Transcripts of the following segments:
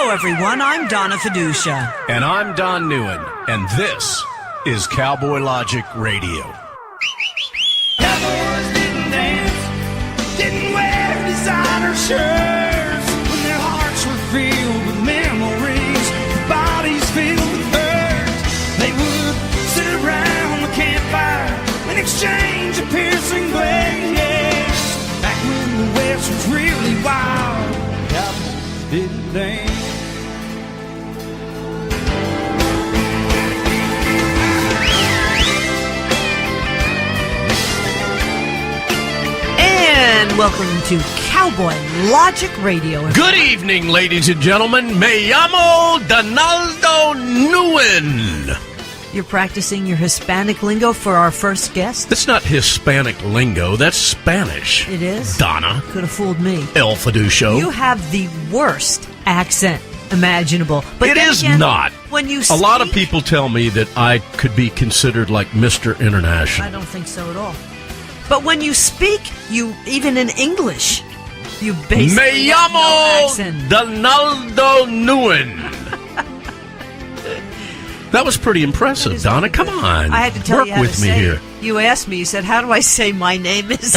Hello, everyone. I'm Donna Fiducia. And I'm Don Neuen. And this is Cowboy Logic Radio. Cowboys didn't dance, didn't wear designer shirts. When their hearts were filled with memories, their bodies filled with hurt. They would sit around the campfire and exchange a piercing glance. Back when the West was really wild, cowboys didn't dance. And welcome to Cowboy Logic Radio. Good evening, ladies and gentlemen. Me llamo Donaldo Neuen. You're practicing your Hispanic lingo for our first guest? That's not Hispanic lingo. That's Spanish. It is? Donna. Could have fooled me. El Fiducio. You have the worst accent imaginable. But it is again, not. When you A lot of people tell me that I could be considered like Mr. International. I don't think so at all. But when you speak, you even in English, you basically Me have no llamo accent. Donaldo Neuen. That was pretty impressive, Donna. Come on. I had to tell Work you how with to me say here. it. You asked me, you said, how do I say my name is?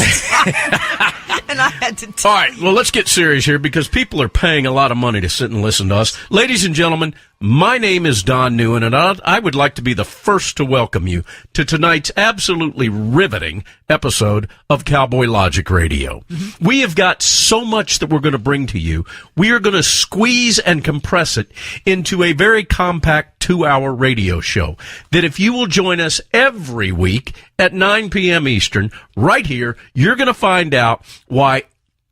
And I had to tell All right, well, let's get serious here because people are paying a lot of money to sit and listen to us. Ladies and gentlemen, my name is Don Neuen, and I would like to be the first to welcome you to tonight's absolutely riveting episode of Cowboy Logic Radio. Mm-hmm. We have got so much that we're going to bring to you. We are going to squeeze and compress it into a very compact 2-hour radio show that if you will join us every week at 9 p.m. Eastern, right here, you're going to find out why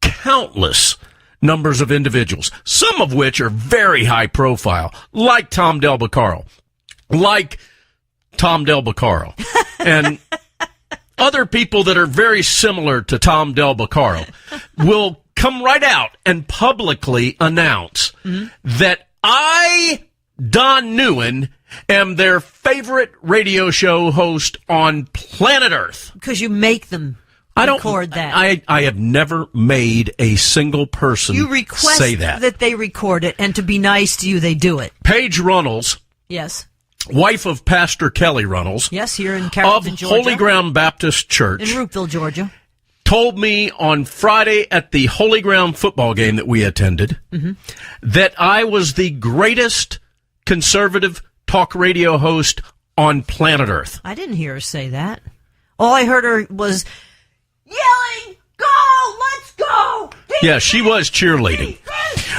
countless numbers of individuals, some of which are very high profile, like Tom Del Beccaro, and other people that are very similar to Tom Del Beccaro, will come right out and publicly announce that I, Don Neuen, am their favorite radio show host on planet Earth. because you make them record that. I have never made a single person You request say that. they record it, and to be nice to you, they do it. Paige Runnels, Yes. wife of Pastor Kelly Runnels, Yes, here in of Carrollton, Georgia. Holy Ground Baptist Church, In Roopville, Georgia. told me on Friday at the Holy Ground football game that we attended that I was the greatest conservative talk radio host on planet Earth. I didn't hear her say that. All I heard her was yelling, "Go! Let's go!" Yeah, she was cheerleading.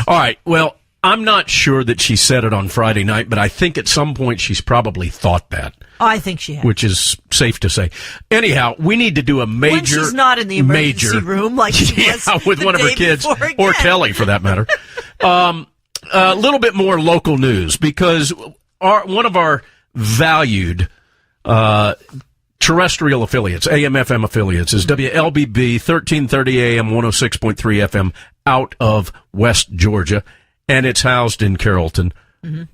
All right, well, I'm not sure that she said it on Friday night, but I think at some point she's probably thought that. I think she has. Which is safe to say. Anyhow, we need to do a major... When she's not in the emergency room like she was with the one of her day kids, before again. or Kelly for that matter. A little bit more local news, because one of our valued terrestrial affiliates, AM/FM affiliates, is WLBB 1330 AM 106.3 FM out of West Georgia, and it's housed in Carrollton,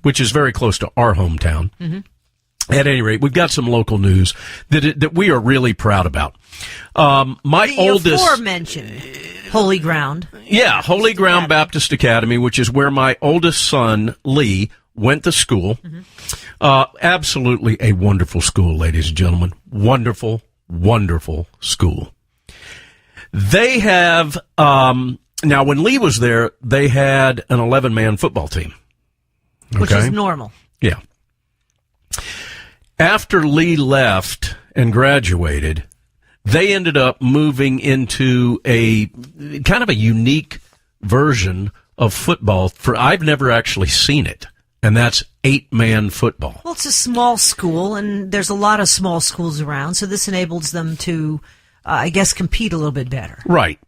which is very close to our hometown. At any rate, we've got some local news that we are really proud about. My oldest, aforementioned Holy Ground. yeah, Holy Ground Baptist Academy, which is where my oldest son Lee went to school. Absolutely a wonderful school, ladies and gentlemen. Wonderful, wonderful school. They have now. When Lee was there, they had an 11-man football team, Which is normal. Yeah. After Lee left and graduated, they ended up moving into a kind of a unique version of football. I've never actually seen it, and that's 8-man football. Well, it's a small school, and there's a lot of small schools around, so this enables them to, I guess, compete a little bit better. Right.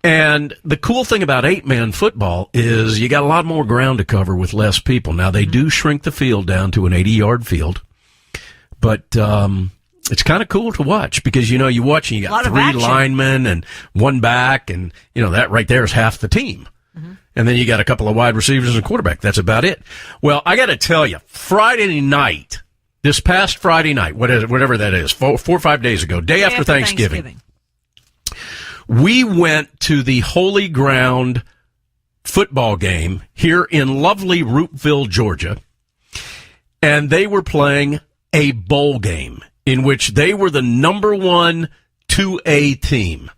And the cool thing about 8-man football is you got a lot more ground to cover with less people. Now, they do shrink the field down to an 80-yard field, but it's kind of cool to watch because, you watch and you got 3 linemen and 1 back, and, that right there is half the team. And then you got a couple of wide receivers and a quarterback. That's about it. Well, I got to tell you, Friday night, this past Friday night, whatever that is, 4 or 5 days ago, day after Thanksgiving, we went to the Holy Ground football game here in lovely Roopville, Georgia, and they were playing a bowl game in which they were the number 1 2A team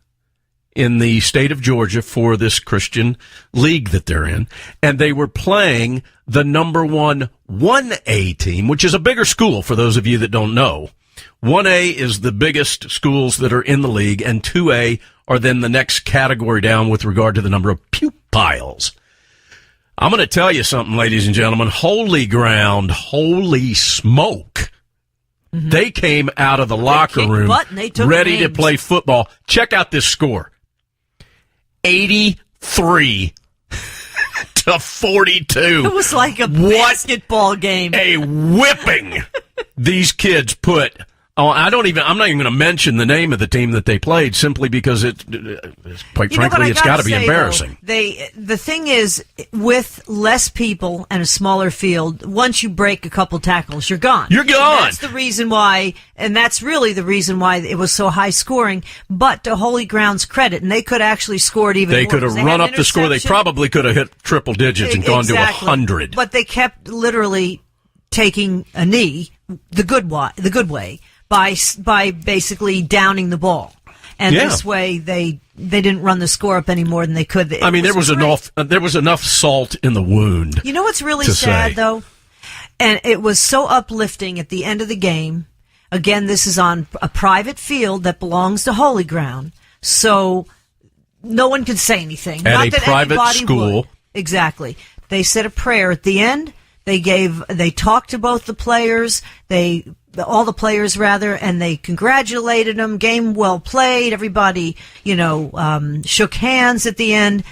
in the state of Georgia for this Christian league that they're in, and they were playing the number 1 1A team, which is a bigger school for those of you that don't know. 1A is the biggest schools that are in the league, and 2A are then the next category down with regard to the number of pupils. I'm going to tell you something, ladies and gentlemen. Holy ground, holy smoke. Mm-hmm. They came out of the locker room ready to play football. Check out this score. 83 to 42. It was like a basketball game. A whipping these kids put. Oh, I'm not even going to mention the name of the team that they played simply because quite frankly, it's got to be embarrassing. The thing is, with less people and a smaller field, once you break a couple tackles, you're gone. You're gone. And that's the reason why, and that's really the reason why it was so high scoring. But to Holy Ground's credit, and they could have actually scored even more. They could have run up the score. They probably could have hit triple digits and gone to 100. But they kept literally taking a knee the good way. By basically downing the ball, and this way they didn't run the score up any more than they could. I mean, there was enough salt in the wound. You know what's really sad though, and it was so uplifting at the end of the game. Again, this is on a private field that belongs to Holy Ground, so no one could say anything. At a private school, exactly. They said a prayer at the end. They talked to both the players. All the players, and they congratulated them. Game well played. Everybody, shook hands at the end.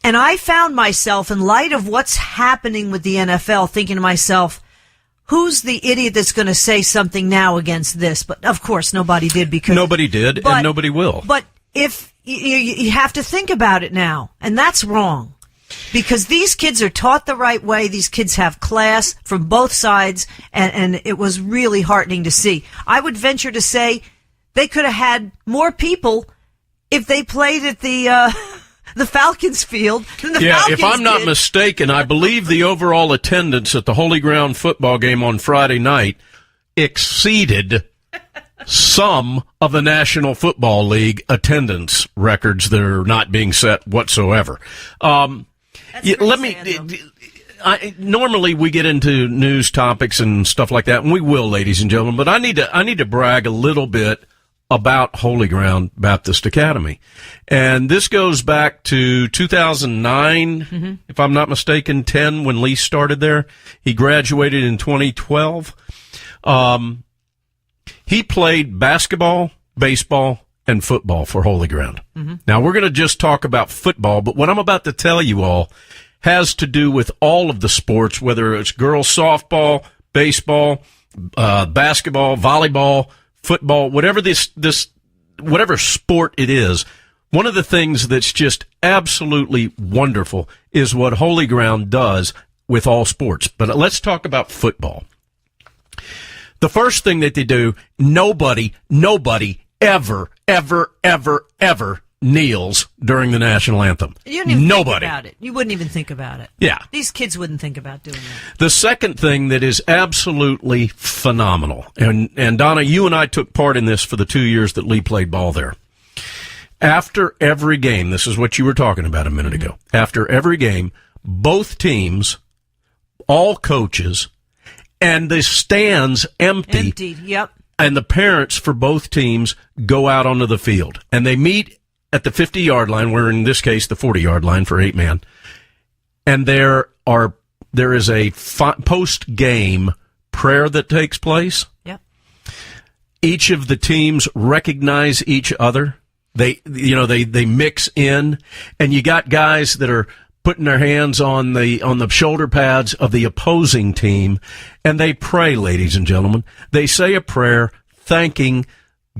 And I found myself, in light of what's happening with the NFL, thinking to myself, who's the idiot that's going to say something now against this? But, of course, nobody did because... Nobody did, and nobody will. But if you have to think about it now, and that's wrong. Because these kids are taught the right way. These kids have class from both sides, and it was really heartening to see. I would venture to say they could have had more people if they played at the Falcons field than the Falcons if I'm not did. mistaken, I believe the overall attendance at the Holy Ground football game on Friday night exceeded some of the National Football League attendance records that are not being set whatsoever. Normally we get into news topics and stuff like that, and we will, ladies and gentlemen, but I need to brag a little bit about Holy Ground Baptist Academy. And this goes back to 2009, if I'm not mistaken, 10, when Lee started there. He graduated in 2012. He played basketball, baseball, and football for Holy Ground. Now, we're going to just talk about football, but what I'm about to tell you all has to do with all of the sports, whether it's girls softball, baseball, basketball, volleyball, football, whatever whatever sport it is. One of the things that's just absolutely wonderful is what Holy Ground does with all sports. But let's talk about football. The first thing that they do, nobody ever kneels during the national anthem. You didn't even think about it. You wouldn't even think about it. Yeah. These kids wouldn't think about doing that. The second thing that is absolutely phenomenal, and Donna, you and I took part in this for the 2 years that Lee played ball there. After every game, this is what you were talking about a minute ago. After every game, both teams, all coaches, and the stands emptied. Yep. And the parents for both teams go out onto the field. And they meet at the 50-yard line, where in this case the 40-yard line for 8-man. And there is a post-game prayer that takes place. Yep. Each of the teams recognize each other. They mix in, and you got guys that are putting their hands on the shoulder pads of the opposing team, and they pray, ladies and gentlemen. They say a prayer thanking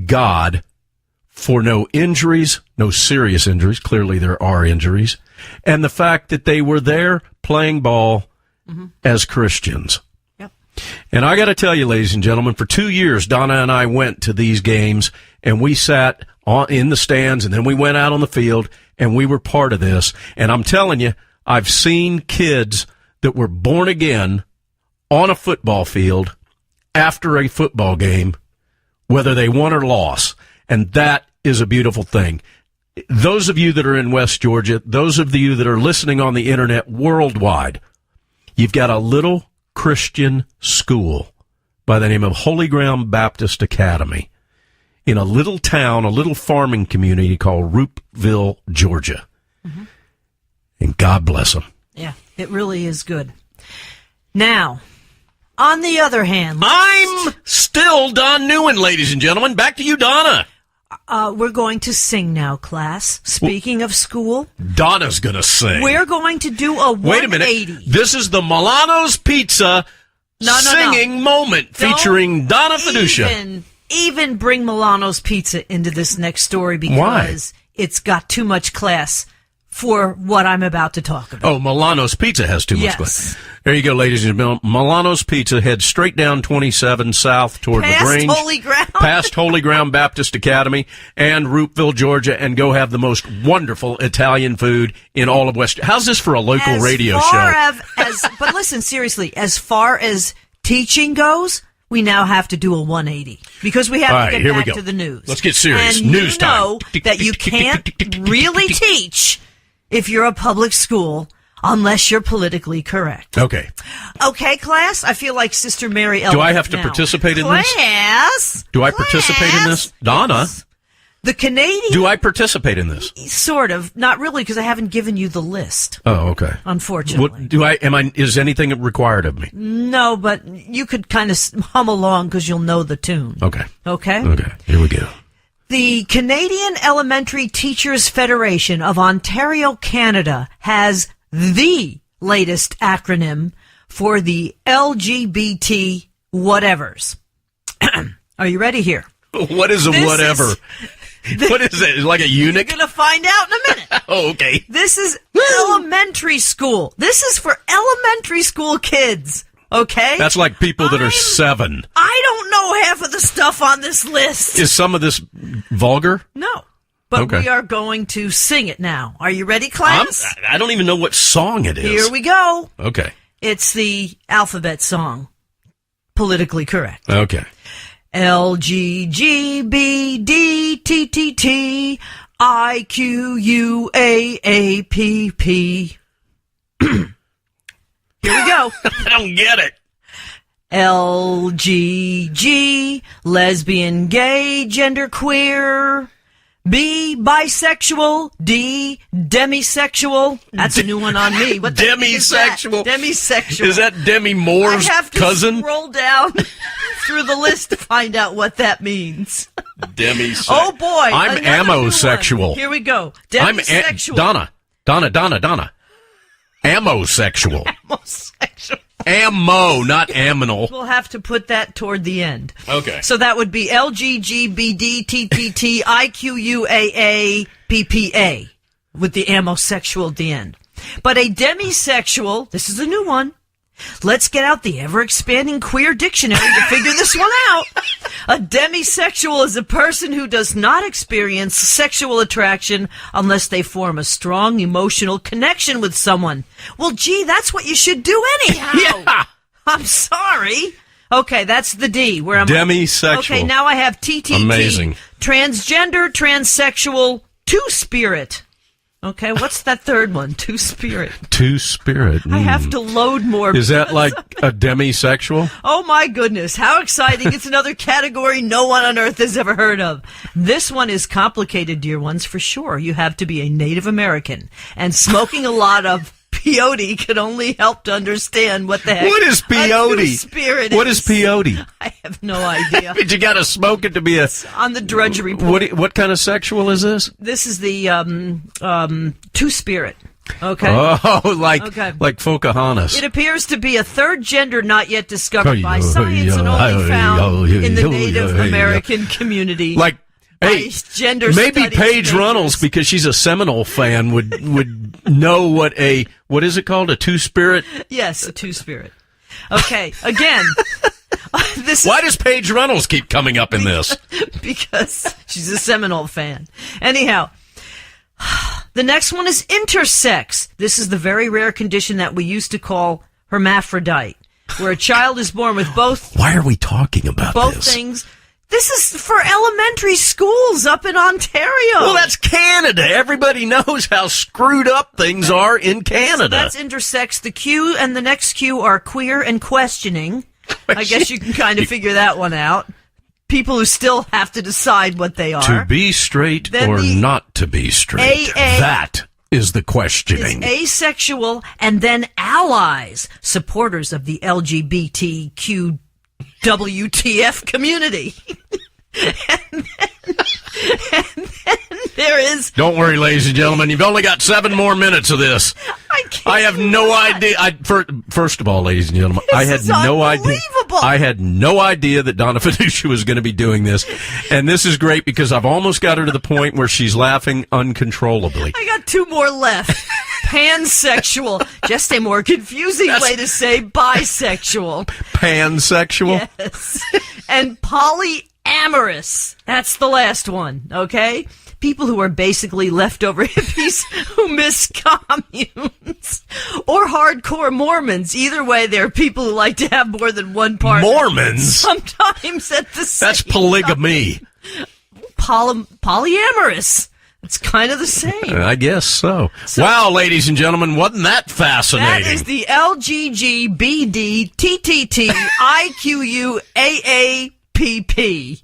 God for no injuries, no serious injuries. Clearly there are injuries. And the fact that they were there playing ball as Christians. Yep. And I got to tell you, ladies and gentlemen, for 2 years, Donna and I went to these games, and we sat in the stands, and then we went out on the field, and we were part of this. And I'm telling you, I've seen kids that were born again on a football field after a football game, whether they won or lost. And that is a beautiful thing. Those of you that are in West Georgia, those of you that are listening on the internet worldwide, you've got a little Christian school by the name of Holy Ground Baptist Academy in a little town, a little farming community called Roopville, Georgia. Mm-hmm. And God bless them. Yeah, it really is good. Now, on the other hand, I'm still Don Neuen, ladies and gentlemen. Back to you, Donna. We're going to sing now, class. Speaking of school, Donna's going to sing. We're going to do a 180. Wait a minute. This is the Milano's Pizza singing moment featuring Donna Fiducia. Even bring Milano's Pizza into this next story because it's got too much class for what I'm about to talk about. Oh, Milano's Pizza has too much class. There you go, ladies and gentlemen. Milano's Pizza. Head straight down 27 south toward LaGrange. Past Holy Ground Baptist Academy and Roopville, Georgia, and go have the most wonderful Italian food in all of West. How's this for a local radio show? But listen, seriously, as far as teaching goes, we now have to do a 180 because we have to get back to the news. Let's get serious. And news time. You know that you can't really teach if you're a public school unless you're politically correct. Okay. Okay, class? I feel like Sister Mary Ellen. Do I have to participate in this? Class? Do I participate in this? Donna? Yes. The Canadian... Do I participate in this? Sort of. Not really, because I haven't given you the list. Oh, okay. Unfortunately. Is anything required of me? No, but you could kind of hum along because you'll know the tune. Okay. Okay? Okay. Here we go. The Canadian Elementary Teachers Federation of Ontario, Canada, has the latest acronym for the LGBT whatevers. Are you ready here? What is a whatever? What is it? Like a eunuch? You're going to find out in a minute. Oh, okay. This is elementary school. This is for elementary school kids. Okay? That's like people that are 7. I don't know half of the stuff on this list. Is some of this vulgar? No. But we are going to sing it now. Are you ready, class? I don't even know what song it is. Here we go. Okay. It's the alphabet song. Politically correct. Okay. L, G, G, B, D, T, T, T, I, Q, U, A, P, P. Here we go. I don't get it. L, G, G, lesbian, gay, genderqueer. B, bisexual. D, demisexual. That's a new one on me. What the demisexual? Demisexual. Is that Demi Moore's cousin? I have to scroll down through the list to find out what that means. Demisexual. Oh, boy. I'm amosexual. Here we go. Demisexual. Donna. Amosexual. Amosexual. Ammo, not aminal. We'll have to put that toward the end. Okay. So that would be LGGBDTTTIQUAAPPA with the amosexual at the end. But a demisexual, this is a new one. Let's get out the ever-expanding queer dictionary to figure this one out. A demisexual is a person who does not experience sexual attraction unless they form a strong emotional connection with someone. Well, gee, that's what you should do anyhow. Yeah. I'm sorry. Okay, that's the D. Where am demisexual. Okay, now I have TTT. Amazing. Transgender, transsexual, two-spirit. Okay, what's that third one? Two-spirit. Two-spirit. I have to load more. Is that like a demisexual? Oh, my goodness. How exciting. It's another category no one on earth has ever heard of. This one is complicated, dear ones, for sure. You have to be a Native American. And smoking a lot of peyote can only help to understand what the heck what is peyote? Spirit what is peyote? I have no idea. But you got to smoke it to be on the drudgery report. What kind of sexual is this? This is the two-spirit. Okay. Oh, like Pocahontas. It appears to be a third gender not yet discovered by science and only found in the Native American community. Like, hey, maybe Paige majors. Runnels, because she's a Seminole fan, would know what is it called? A two-spirit? Yes, a two-spirit. Okay, again. Why does Paige Runnels keep coming up in this? Because she's a Seminole fan. Anyhow, The next one is intersex. This is the very rare condition that we used to call hermaphrodite, where a child is born with both. Why are we talking about this? Things. This is for elementary schools up in Ontario. Well, that's Canada. Everybody knows how screwed up things are in Canada. So that's intersex. The Q and the next Q are queer and questioning. I guess you can kind of figure that one out. People who still have to decide what they are. To be straight then or not to be straight. That is the questioning. Is asexual, and then allies, supporters of the LGBTQ WTF community. and then there is... Don't worry, ladies and gentlemen. You've only got 7 more minutes of this. I have no idea. First of all, ladies and gentlemen, I had no idea. I had no idea that Donna Fiducia was going to be doing this. And this is great because I've almost got her to the point where she's laughing uncontrollably. I got 2 more left. Pansexual. Just a more confusing way to say bisexual. Pansexual? Yes. And polyamorous. That's the last one, okay? People who are basically leftover hippies who miss communes. Or hardcore Mormons. Either way, they're people who like to have more than one partner. Mormons? Sometimes at the same That's polygamy. Polyamorous. It's kind of the same. I guess so. Wow, ladies and gentlemen, wasn't that fascinating? That is the LGGBDTTTIQUAAPP.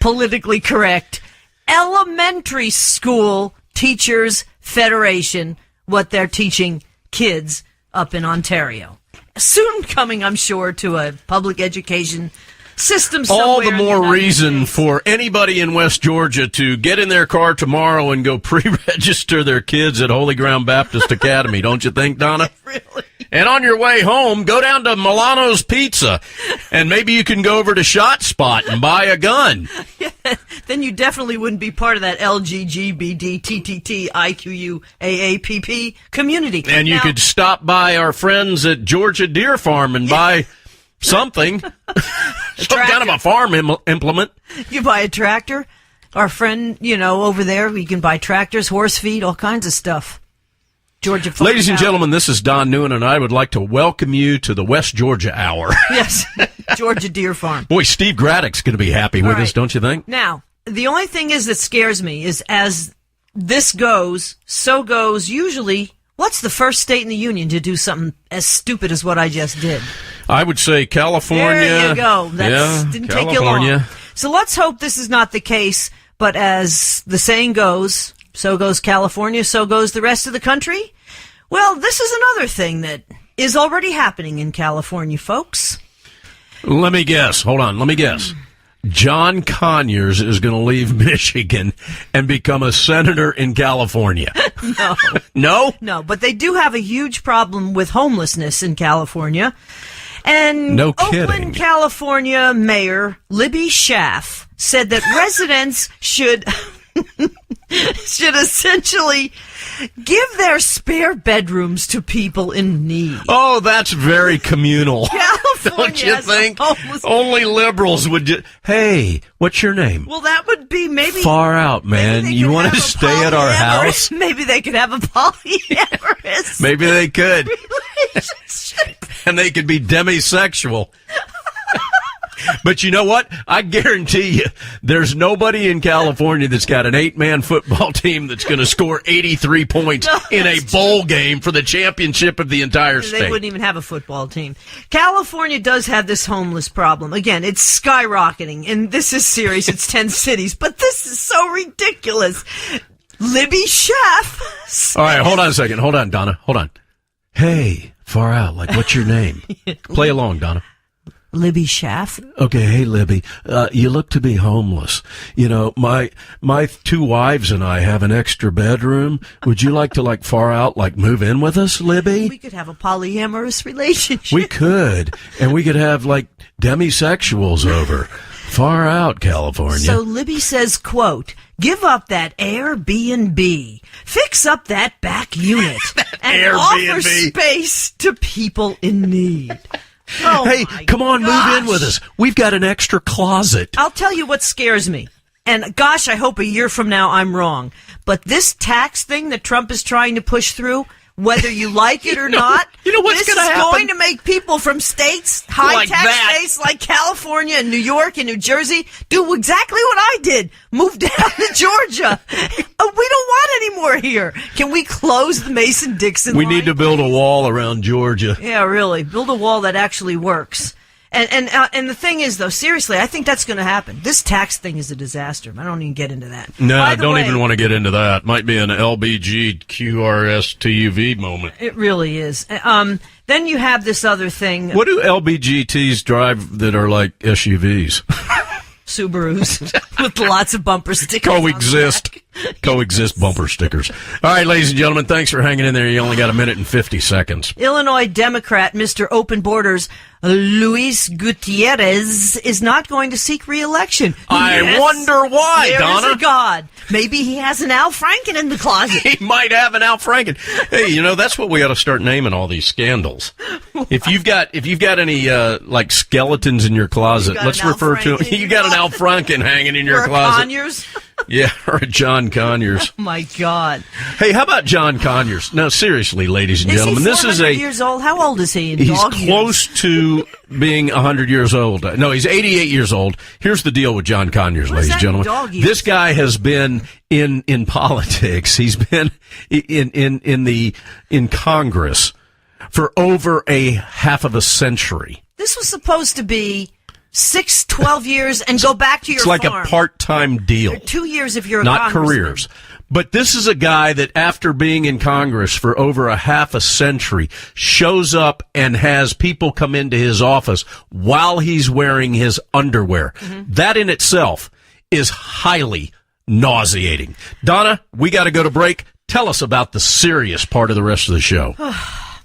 Politically correct. Elementary School Teachers Federation, what they're teaching kids up in Ontario. Soon coming, I'm sure, to a public education system somewhere. All the more in the reason States. for anybody in West Georgia to get in their car tomorrow and go pre-register their kids at Holy Ground Baptist Academy, don't you think, Donna? Really? And on your way home, go down to Milano's Pizza, and maybe you can go over to Shot Spot and buy a gun. Yeah, then you definitely wouldn't be part of that LGGBDTTTIQUAAPP community. And you could stop by our friends at Georgia Deer Farm and buy something. Some kind of a farm implement. You buy a tractor. Our friend, over there, we can buy tractors, horse feed, all kinds of stuff. Georgia Farm. Ladies and gentlemen, this is Don Neuen, and I would like to welcome you to the West Georgia Hour. Yes, Georgia Deer Farm. Boy, Steve Braddock's going to be happy with us, don't you think? Now, the only thing is that scares me is as this goes, so goes usually, what's the first state in the union to do something as stupid as what I just did? I would say California. There you go. That didn't take you long. So let's hope this is not the case, but as the saying goes, so goes California, so goes the rest of the country. Well, this is another thing that is already happening in California, folks. Let me guess. Hold on. Let me guess. John Conyers is going to leave Michigan and become a senator in California. No. No? No, but they do have a huge problem with homelessness in California. And no kidding. Oakland, California Mayor Libby Schaaf said that residents should essentially give their spare bedrooms to people in need. Oh, that's very communal. California, don't you think? Only liberals would hey, what's your name? Well, that would be maybe... Far out, man. You want to stay at our house? Maybe they could have a polyamorous Maybe they could. relationship. And they could be demisexual. But you know what? I guarantee you, there's nobody in California that's got an 8-man football team that's going to score 83 points in a bowl game for the championship of the entire state. They wouldn't even have a football team. California does have this homeless problem. Again, it's skyrocketing, and this is serious. It's 10 cities, but this is so ridiculous. Libby Schaaf. All right, hold on a second. Hold on, Donna. Hold on. Hey, far out. Like, what's your name? Play along, Donna. Libby Schaaf. Okay, hey Libby, you look to be homeless. You know, my 2 wives and I have an extra bedroom. Would you like to far out, move in with us, Libby? We could have a polyamorous relationship. We could, and we could have demisexuals over. Far out, California. So Libby says, quote, give up that Airbnb, fix up that back unit, and Airbnb. offer space to people in need. Oh, hey, come on, move in with us. We've got an extra closet. I'll tell you what scares me. And gosh, I hope a year from now I'm wrong. but this tax thing that Trump is trying to push through, whether you like it or not, you know what's this gonna is happen? going to make people from states, high Like tax that. states like California and New York and New Jersey, do exactly what I did. Move down to Georgia. We don't want any more here. Can we close the Mason-Dixon We line? need to build a wall around Georgia. Yeah, really. Build a wall that actually works. And the thing is, though, seriously, I think that's going to happen. This tax thing is a disaster. I don't even get into that. No, By I the don't way, even want to get into that. Might be an LBG QRS TUV moment. It really is. Then you have this other thing. What do LBGTs drive that are like SUVs? Subarus with lots of bumper stickers. on the Coexist. back. Coexist bumper stickers. All right, ladies and gentlemen, thanks for hanging in there. You only got a minute and 50 seconds. Illinois Democrat Mr. Open Borders Luis Gutierrez is not going to seek re-election. I Yes, wonder why, there Donna. is a God. Maybe he has an Al Franken in the closet. He might have an Al Franken. Hey, you know, that's what we ought to start naming all these scandals. If you've got any like skeletons in your closet, got let's an Al refer to Franken in you your got an Al closet. Franken hanging in your Or a closet. Conyers. Yeah, or a John Conyers. Oh my God. Hey, how about John Conyers? No, seriously, ladies and Is gentlemen, he this is 400 years old? How old is he in he's dog years? close to being 100 years old. No, he's 88 years old. Here's the deal with John Conyers, What is ladies and that in gentlemen. dog years? This guy has been in politics. He's been in Congress for over a half of a century. This was supposed to be 12 years and go back to your It's like farm. a part-time deal. 2 years if you're a Not congressman. careers. But this is a guy that after being in Congress for over a half a century shows up and has people come into his office while he's wearing his underwear. Mm-hmm. That in itself is highly nauseating. Donna, we got to go to break. Tell us about the serious part of the rest of the show.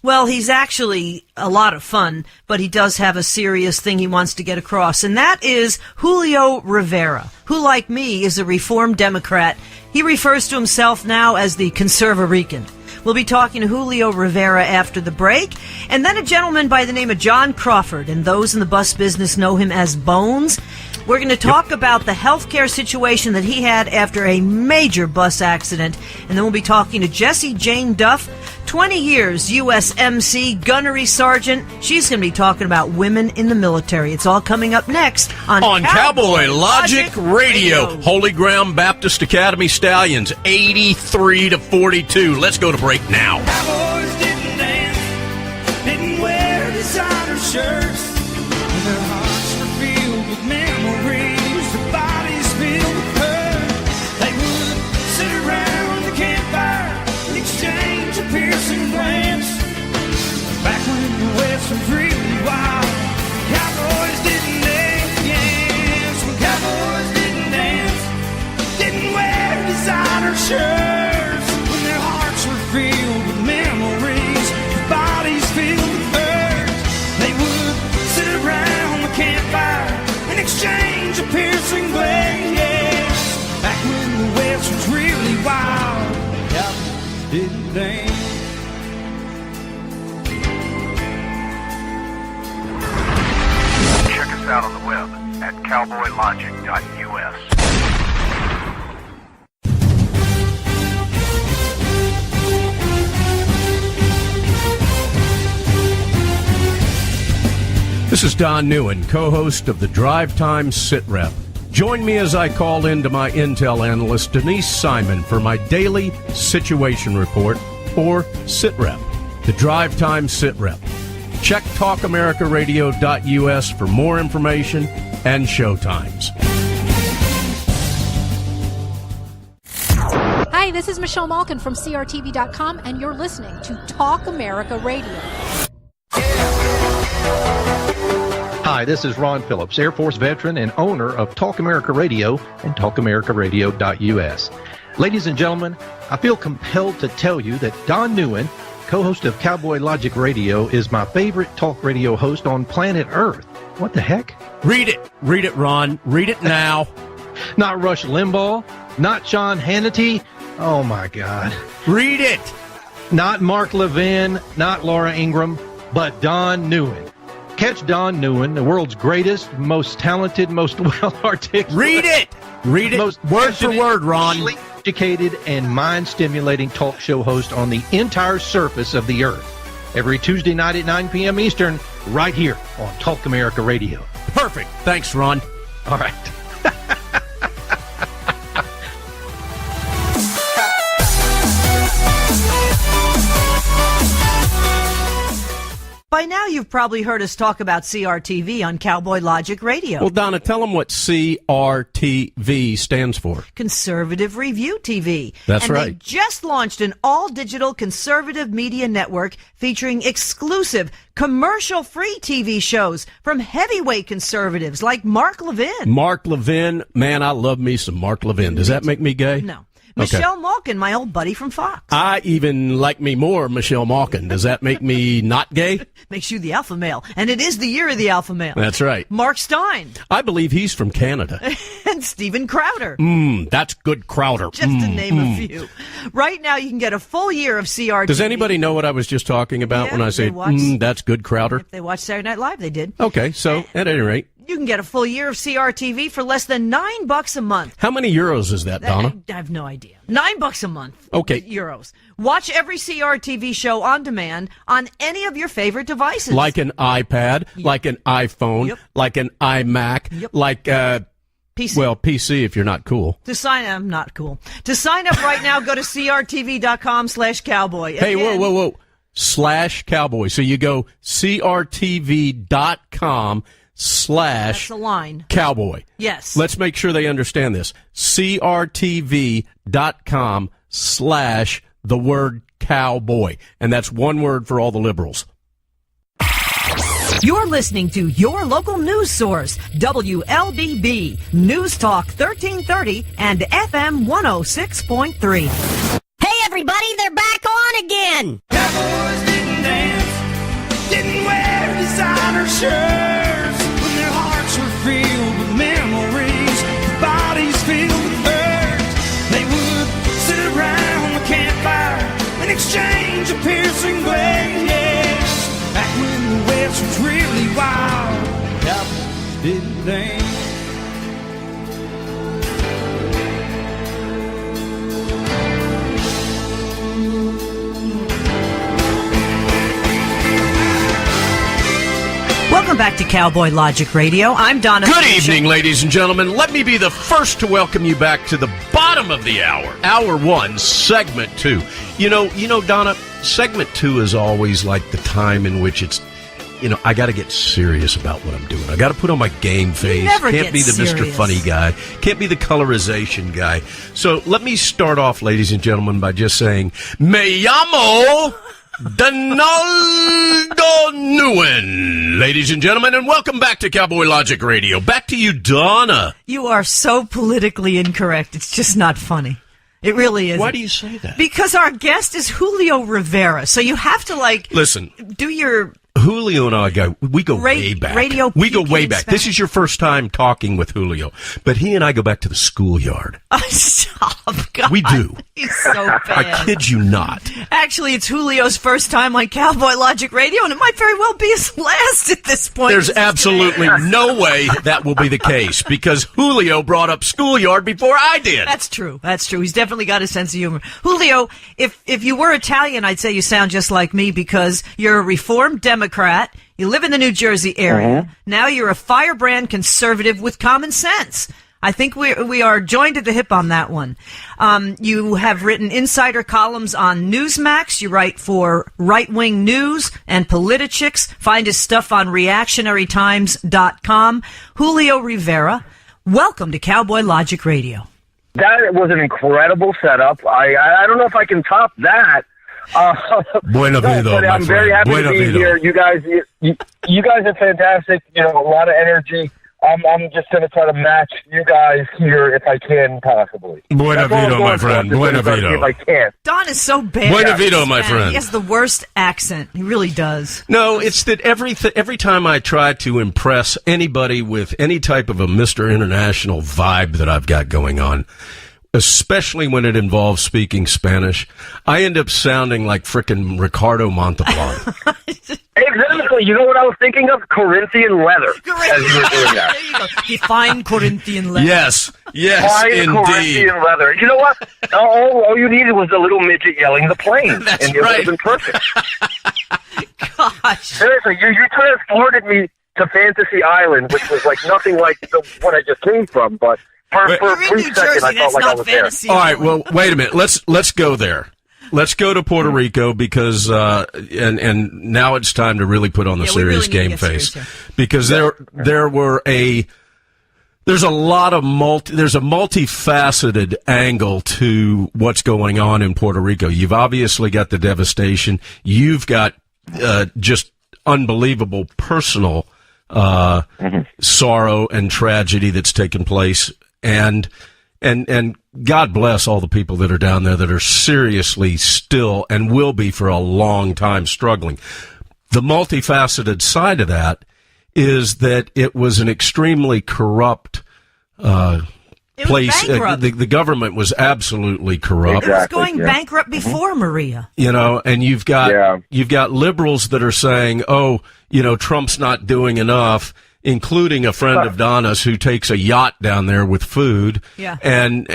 Well, he's actually a lot of fun, but he does have a serious thing he wants to get across, and that is Julio Rivera, who, like me, is a reformed Democrat. He refers to himself now as the Conserva-Rican. We'll be talking to Julio Rivera after the break, and then a gentleman by the name of John Crawford, and those in the bus business know him as Bones. We're going to talk about the healthcare situation that he had after a major bus accident, and then we'll be talking to Jessie Jane Duff, 20 years USMC gunnery sergeant. She's going to be talking about women in the military. It's all coming up next on Cowboy Logic Radio. Holy Ground Baptist Academy Stallions, 83-42. Let's go to break now. Cowboys didn't dance, didn't wear designer shirts. Their hearts were filled with memories, their bodies filled with hurt. They would sit around the campfire and exchange a piercing glance. Back when the West was really wild, cowboys didn't dance. When cowboys didn't dance, didn't wear designer shirts. When their hearts were filled with memories, their bodies filled with hurt. They would sit around the campfire and exchange a piercing glance. Back when the West was really wild, cowboys didn't dance. Check us out on the web at cowboylogic.us. This is Don Neuen, co-host of the Drive Time Sit Rep. Join me as I call in to my intel analyst, Denise Simon, for my daily situation report, or Sit Rep, the Drive Time Sit Rep. Check talkamericaradio.us for more information and show times. Hi, this is Michelle Malkin from CRTV.com, and you're listening to Talk America Radio. Hi, this is Ron Phillips, Air Force veteran and owner of Talk America Radio and talkamericaradio.us. Ladies and gentlemen, I feel compelled to tell you that Don Neuen, co-host of Cowboy Logic Radio, is my favorite talk radio host on planet Earth. What the heck? Read it, Ron. Read it now. Not Rush Limbaugh, not Sean Hannity. Oh my God. Read it. Not Mark Levin, not Laura Ingraham, but Don Neuen. Catch Don Neuen, the world's greatest, most talented, most well-articulated. Read it. Read it. Most Word for passionate, word, Ron. educated and mind-stimulating talk show host on the entire surface of the earth. Every Tuesday night at 9 p.m. Eastern, right here on Talk America Radio. Perfect. Thanks, Ron. All right. By now, you've probably heard us talk about CRTV on Cowboy Logic Radio. Well, Donna, tell them what CRTV stands for. Conservative Review TV. That's and right. They just launched an all-digital conservative media network featuring exclusive, commercial-free TV shows from heavyweight conservatives like Mark Levin. Mark Levin. Man, I love me some Mark Levin. Does that make me gay? No. Michelle Malkin, my old buddy from Fox. I even like me more, Michelle Malkin. Does that make me not gay? Makes you the alpha male. And it is the year of the alpha male. That's right. Mark Stein. I believe he's from Canada. And Steven Crowder. That's good Crowder. Just to name a few. Right now, you can get a full year of CRTV. Does anybody know what I was just talking about Yeah, when I say, that's good Crowder? If they watched Saturday Night Live, they did. Okay, so at any rate. You can get a full year of CRTV for less than $9 a month. How many euros is that, Donna? I have no idea. $9 a month. Okay. Euros. Watch every CRTV show on demand on any of your favorite devices. Like an iPad, like an iPhone, like an iMac, like PC. Well, PC if you're not cool. I'm not cool. To sign up right now, go to crtv.com/cowboy. Hey, whoa. /cowboy. So you go crtv.com/ That's the line. cowboy. Yes. Let's make sure they understand this. crtv.com/ the word cowboy. And that's one word for all the liberals. You're listening to your local news source, WLBB, News Talk 1330 and FM 106.3. Hey everybody, they're back on again! Cowboys didn't dance, didn't wear designer shirts. When their hearts were filled with memories, their bodies filled with hurt. They would sit around the campfire and exchange a piercing glare. Yes, back when the West was really wild, cowboys didn't dance. Welcome back to Cowboy Logic Radio. I'm Donna. Good evening, ladies and gentlemen. Let me be the first to welcome you back to the bottom of the hour. Hour 1, segment 2. You know, Donna, segment 2 is always like the time in which it's, I got to get serious about what I'm doing. I got to put on my game face. Can't be the serious. Mr. Funny guy. Can't be the colorization guy. So let me start off, ladies and gentlemen, by just saying, Me llamo Donaldo NEUEN, ladies and gentlemen, and welcome back to Cowboy Logic Radio. Back to you, Donna. You are so politically incorrect. It's just not funny. It really is. Why do you say that? Because our guest is Julio Rivera. So you have to listen. Do your Julio and I go way back. We go way back. This is your first time talking with Julio, but he and I go back to the schoolyard. Stop, God. We do. He's so bad. I kid you not. Actually, it's Julio's first time on Cowboy Logic Radio, and it might very well be his last at this point. There's absolutely no way that will be the case, because Julio brought up schoolyard before I did. That's true. He's definitely got a sense of humor. Julio, if you were Italian, I'd say you sound just like me, because you're a Reformed Democrat. You live in the New Jersey area. Now you're a firebrand conservative with common sense. I think we are joined at the hip on that one. You have written insider columns on Newsmax. You write for Right Wing News and Politichicks. Find his stuff on reactionarytimes.com. Julio Rivera, welcome to Cowboy Logic Radio. That was an incredible setup. I don't know if I can top that. Buena vida, but I'm very happy to be here. You guys are fantastic. A lot of energy. I'm just going to try to match you guys here if I can, possibly. Buena vida, my friend. Buena vida. If I can. Don is so bad. Buena vida, my friend. He has the worst accent. He really does. No, it's that every time I try to impress anybody with any type of a Mr. International vibe that I've got going on, especially when it involves speaking Spanish, I end up sounding like frickin' Ricardo Montalban. Exactly. you know what I was thinking of? Corinthian leather. As you were doing that. There you go. Define Corinthian leather. Yes, Fine indeed. Corinthian leather. You know what? All you needed was a little midget yelling the plane. That's and it would right. have been perfect. Gosh. Seriously, you transported me to Fantasy Island, which was like nothing like what I just came from, but for a You're in brief New second, Jersey. I felt That's like I not was there. fantasy. All right, well, wait a minute. Let's go there. Let's go to Puerto Rico because and now it's time to really put on the Yeah, we serious really need game to get face serious here. because there's a multifaceted angle to what's going on in Puerto Rico. You've obviously got the devastation. You've got just unbelievable personal sorrow and tragedy that's taken place, and God bless all the people that are down there that are seriously still and will be for a long time struggling. The multifaceted side of that is that it was an extremely corrupt place. bankrupt. The government was absolutely corrupt. It was Exactly, going yeah. bankrupt before Maria. You know, and you've got liberals that are saying, "Oh, you know, Trump's not doing enough," including a friend of Donna's who takes a yacht down there with food, Yeah. and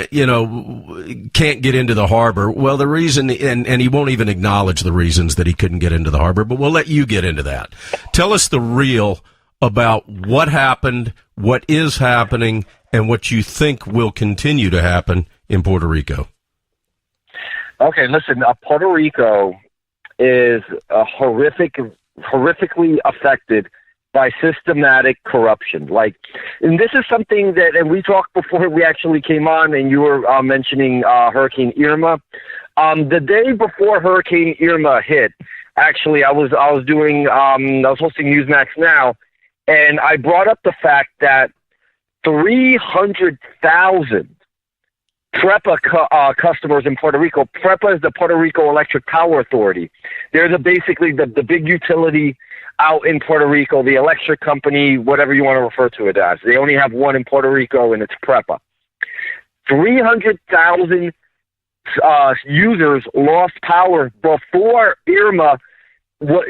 can't get into the harbor. Well, the reason, and he won't even acknowledge the reasons that he couldn't get into the harbor, but we'll let you get into that. Tell us the real about what happened, what is happening, and what you think will continue to happen in Puerto Rico. Okay, listen, Puerto Rico is horrifically affected by systematic corruption. And this is something that, and we talked before we actually came on, and you were mentioning Hurricane Irma. The day before Hurricane Irma hit, actually, I was hosting Newsmax Now, and I brought up the fact that 300,000 PREPA customers in Puerto Rico. PREPA is the Puerto Rico Electric Power Authority. They're basically the big utility out in Puerto Rico, the electric company, whatever you want to refer to it as. They only have one in Puerto Rico, and it's PREPA. 300,000 users lost power before Irma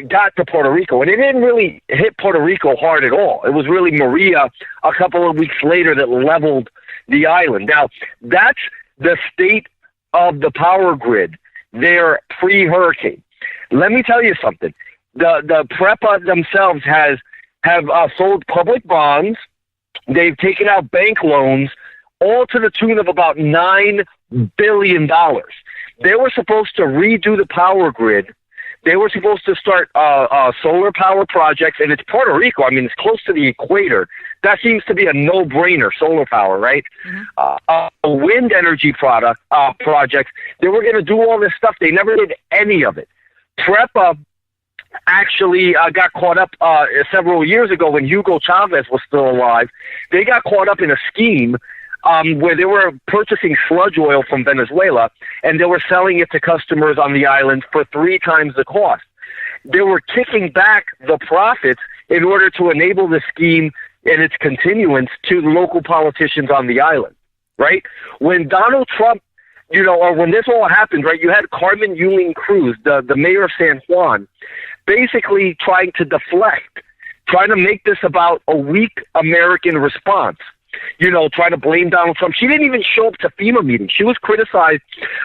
got to Puerto Rico. And it didn't really hit Puerto Rico hard at all. It was really Maria a couple of weeks later that leveled the island. Now, that's the state of the power grid there pre-hurricane. Let me tell you something. The PREPA themselves have sold public bonds. They've taken out bank loans, all to the tune of about $9 billion. They were supposed to redo the power grid. They were supposed to start solar power projects, and it's Puerto Rico. I mean, it's close to the equator. That seems to be a no-brainer, solar power, right? Mm-hmm. Wind energy projects. They were going to do all this stuff. They never did any of it. PREPA actually got caught up several years ago when Hugo Chavez was still alive. They got caught up in a scheme where they were purchasing sludge oil from Venezuela, and they were selling it to customers on the island for 3 times the cost. They were kicking back the profits in order to enable the scheme and its continuance to local politicians on the island, right? When Donald Trump, or when this all happened, right, you had Carmen Yulín Cruz, the mayor of San Juan, basically trying to deflect, trying to make this about a weak American response. Trying to blame Donald Trump. She didn't even show up to FEMA meetings. She was criticized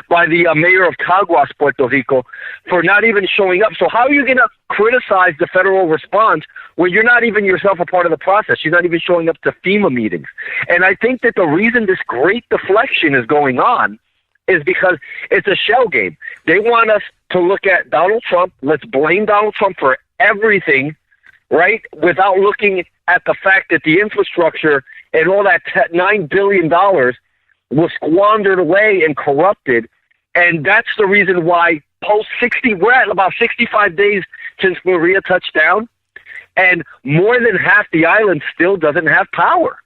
by the mayor of Caguas, Puerto Rico, for not even showing up. So how are you going to criticize the federal response when you're not even yourself a part of the process? You're not even showing up to FEMA meetings. And I think that the reason this great deflection is going on is because it's a shell game. They want us to look at Donald Trump. Let's blame Donald Trump for everything, right, without looking at the fact that the infrastructure and all that $9 billion was squandered away and corrupted. And that's the reason why we're at about 65 days since Maria touched down, and more than half the island still doesn't have power.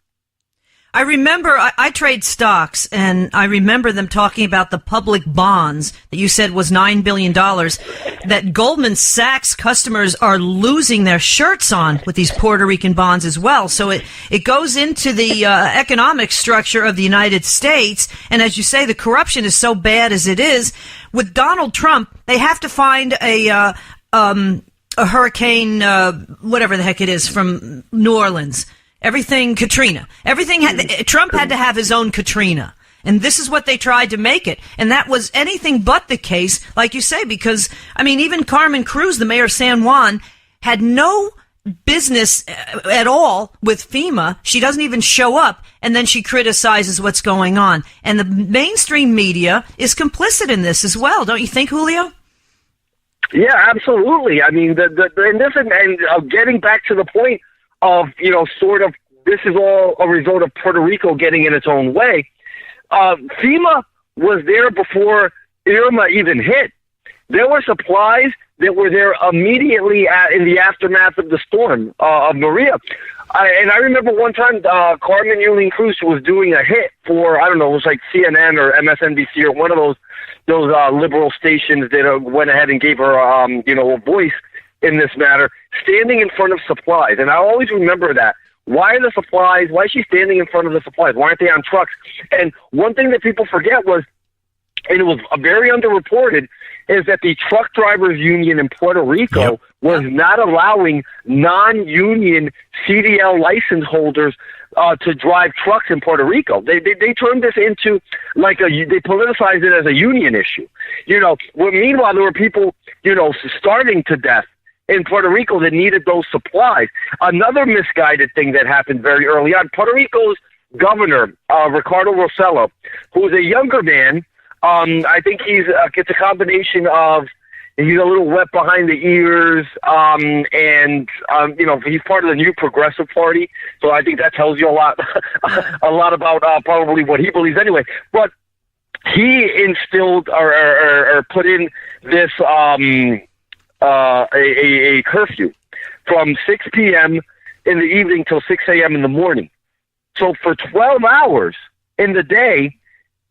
I remember I trade stocks, and I remember them talking about the public bonds that you said was $9 billion, that Goldman Sachs customers are losing their shirts on with these Puerto Rican bonds as well. So it goes into the economic structure of the United States. And as you say, the corruption is so bad as it is. With Donald Trump, they have to find a a hurricane, whatever the heck it is, from New Orleans. Everything, Katrina. Trump had to have his own Katrina. And this is what they tried to make it. And that was anything but the case, like you say, because, I mean, even Carmen Cruz, the mayor of San Juan, had no business at all with FEMA. She doesn't even show up, and then she criticizes what's going on. And the mainstream media is complicit in this as well, don't you think, Julio? Yeah, absolutely. I mean, getting back to the point of, sort of, this is all a result of Puerto Rico getting in its own way. FEMA was there before Irma even hit. There were supplies that were there immediately in the aftermath of the storm of Maria. And I remember one time Carmen Yulín Cruz was doing a hit for, I don't know, it was like CNN or MSNBC or one of those liberal stations that went ahead and gave her, a voice in this matter, standing in front of supplies. And I always remember that. Why are the supplies? Why is she standing in front of the supplies? Why aren't they on trucks? And one thing that people forget was, and it was very underreported, is that the truck drivers union in Puerto Rico was not allowing non-union CDL license holders to drive trucks in Puerto Rico. They turned this into they politicized it as a union issue. Meanwhile there were people, starving to death in Puerto Rico that needed those supplies. Another misguided thing that happened very early on, Puerto Rico's governor, Ricardo Rossello, who is a younger man. I think it's a combination of he's a little wet behind the ears, and he's part of the New Progressive Party. So I think that tells you a lot about probably what he believes anyway. But he instilled or put in this a curfew from 6 p.m. in the evening till 6 a.m. in the morning. So for 12 hours in the day,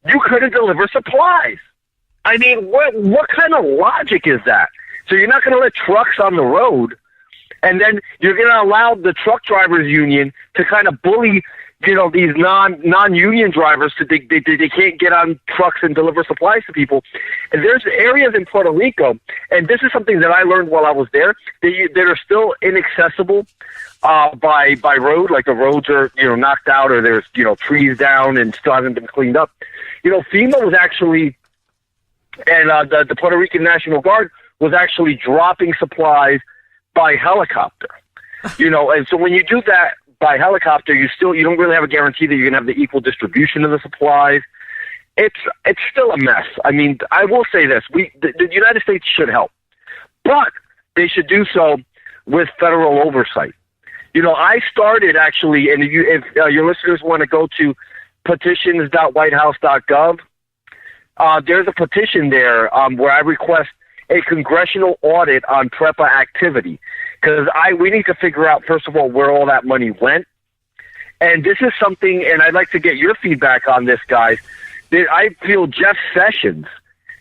you couldn't deliver supplies. I mean, what kind of logic is that? So you're not going to let trucks on the road, and then you're going to allow the truck drivers union to kind of bully, these non-union drivers to they can't get on trucks and deliver supplies to people. And there's areas in Puerto Rico, and this is something that I learned while I was there, that are still inaccessible by road, like the roads are knocked out, or there's trees down and still hasn't been cleaned up. FEMA was actually, and the Puerto Rican National Guard was actually dropping supplies by helicopter. And so when you do that by helicopter, you don't really have a guarantee that you're going to have the equal distribution of the supplies. It's still a mess. I mean, I will say this: the United States should help, but they should do so with federal oversight. I started actually, and if your listeners want to go to petitions.whitehouse.gov, there's a petition there where I request a congressional audit on PREPA activity, because we need to figure out, first of all, where all that money went. And this is something, and I'd like to get your feedback on this, guys, that I feel Jeff Sessions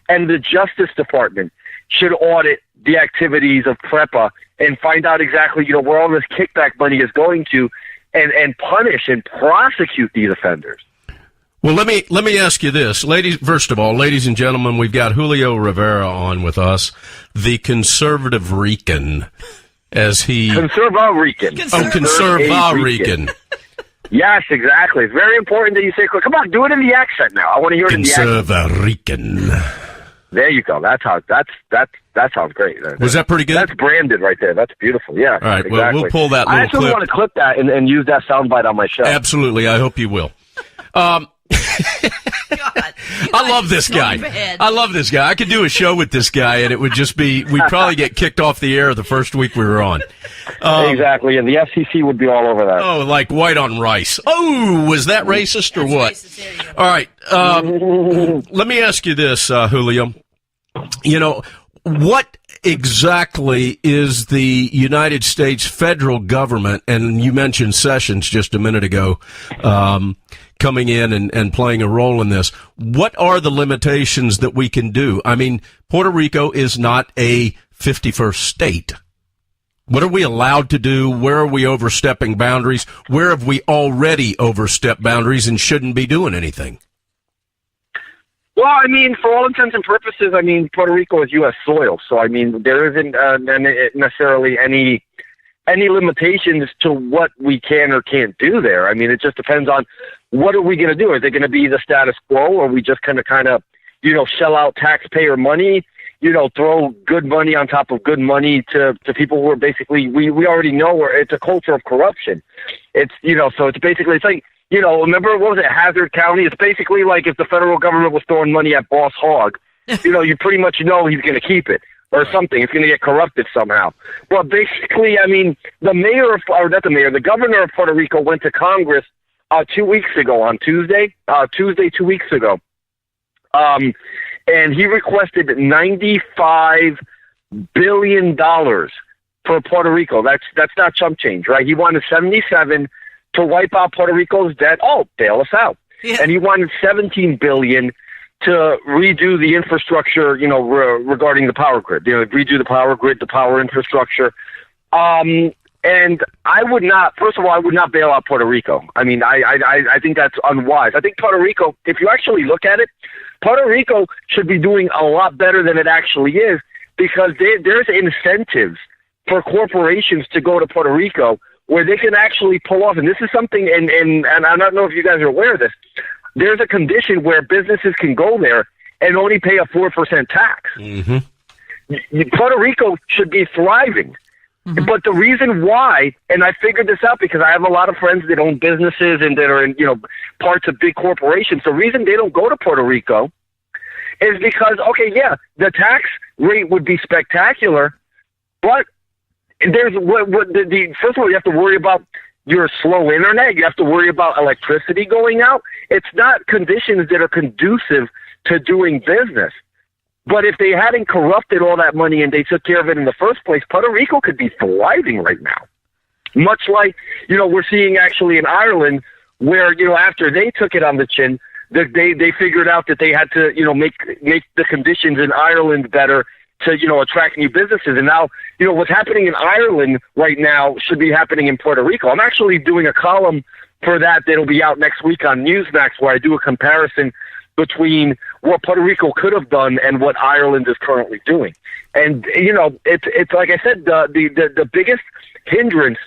and the Justice Department should audit the activities of PREPA and find out exactly, where all this kickback money is going to, and punish and prosecute these offenders. Well, let me ask you this, first of all, ladies and gentlemen, we've got Julio Rivera on with us, the conservative Rican, Conserva-Rican. Conserva-Rican. Yes, exactly. It's very important that you say, come on, do it in the accent now. I want to hear it in the accent. Conserva-Rican. There you go. That sounds great. Was that pretty good? That's branded right there. That's beautiful. Yeah. All right. Exactly. Well, we'll pull that little clip. I actually want to clip that and use that soundbite on my show. Absolutely. I hope you will. I love this guy. I love this guy. I could do a show with this guy, and it would just be, we'd probably get kicked off the air the first week we were on. Exactly, and the FCC would be all over that. Oh, like white on rice. Oh, was that racist or what? Racist. All right. Let me ask you this, Julio. What exactly is the United States federal government, and you mentioned Sessions just a minute ago, coming in and playing a role in this. What are the limitations that we can do? I mean, Puerto Rico is not a 51st state. What are we allowed to do? Where are we overstepping boundaries? Where have we already overstepped boundaries and shouldn't be doing anything? Well, I mean, for all intents and purposes, I mean, Puerto Rico is U.S. soil, so I mean, there isn't necessarily any limitations to what we can or can't do there. I mean, it just depends on what are we going to do. Is it going to be the status quo, or are we just kind of shell out taxpayer money? Throw good money on top of good money to people who are basically, we already know where it's a culture of corruption. It's, so it's basically, it's like, remember, what was it, Hazard County? It's basically like if the federal government was throwing money at Boss Hogg, you pretty much know he's going to keep it or something. It's going to get corrupted somehow. Well, basically, I mean, the governor of Puerto Rico went to Congress 2 weeks ago on Tuesday, 2 weeks ago. And he requested $95 billion for Puerto Rico. That's not chump change, right? He wanted 77 to wipe out Puerto Rico's debt. Oh, bail us out. Yeah. And he wanted $17 billion to redo the infrastructure, regarding the power grid. Redo the power grid, the power infrastructure. And I would not bail out Puerto Rico. I mean, I think that's unwise. I think Puerto Rico, if you actually look at it, Puerto Rico should be doing a lot better than it actually is, because there's incentives for corporations to go to Puerto Rico where they can actually pull off. And this is something, and I don't know if you guys are aware of this, there's a condition where businesses can go there and only pay a 4% tax. Mm-hmm. Puerto Rico should be thriving. Mm-hmm. But the reason why, and I figured this out because I have a lot of friends that own businesses and that are in, parts of big corporations. The reason they don't go to Puerto Rico is because, the tax rate would be spectacular, but there's first of all, you have to worry about your slow internet. You have to worry about electricity going out. It's not conditions that are conducive to doing business. But if they hadn't corrupted all that money and they took care of it in the first place, Puerto Rico could be thriving right now. Much like, we're seeing actually in Ireland, where, after they took it on the chin, they figured out that they had to, make the conditions in Ireland better to, attract new businesses. And now, what's happening in Ireland right now should be happening in Puerto Rico. I'm actually doing a column for that'll be out next week on Newsmax, where I do a comparison between what Puerto Rico could have done and what Ireland is currently doing. And, it's like I said, the biggest hindrance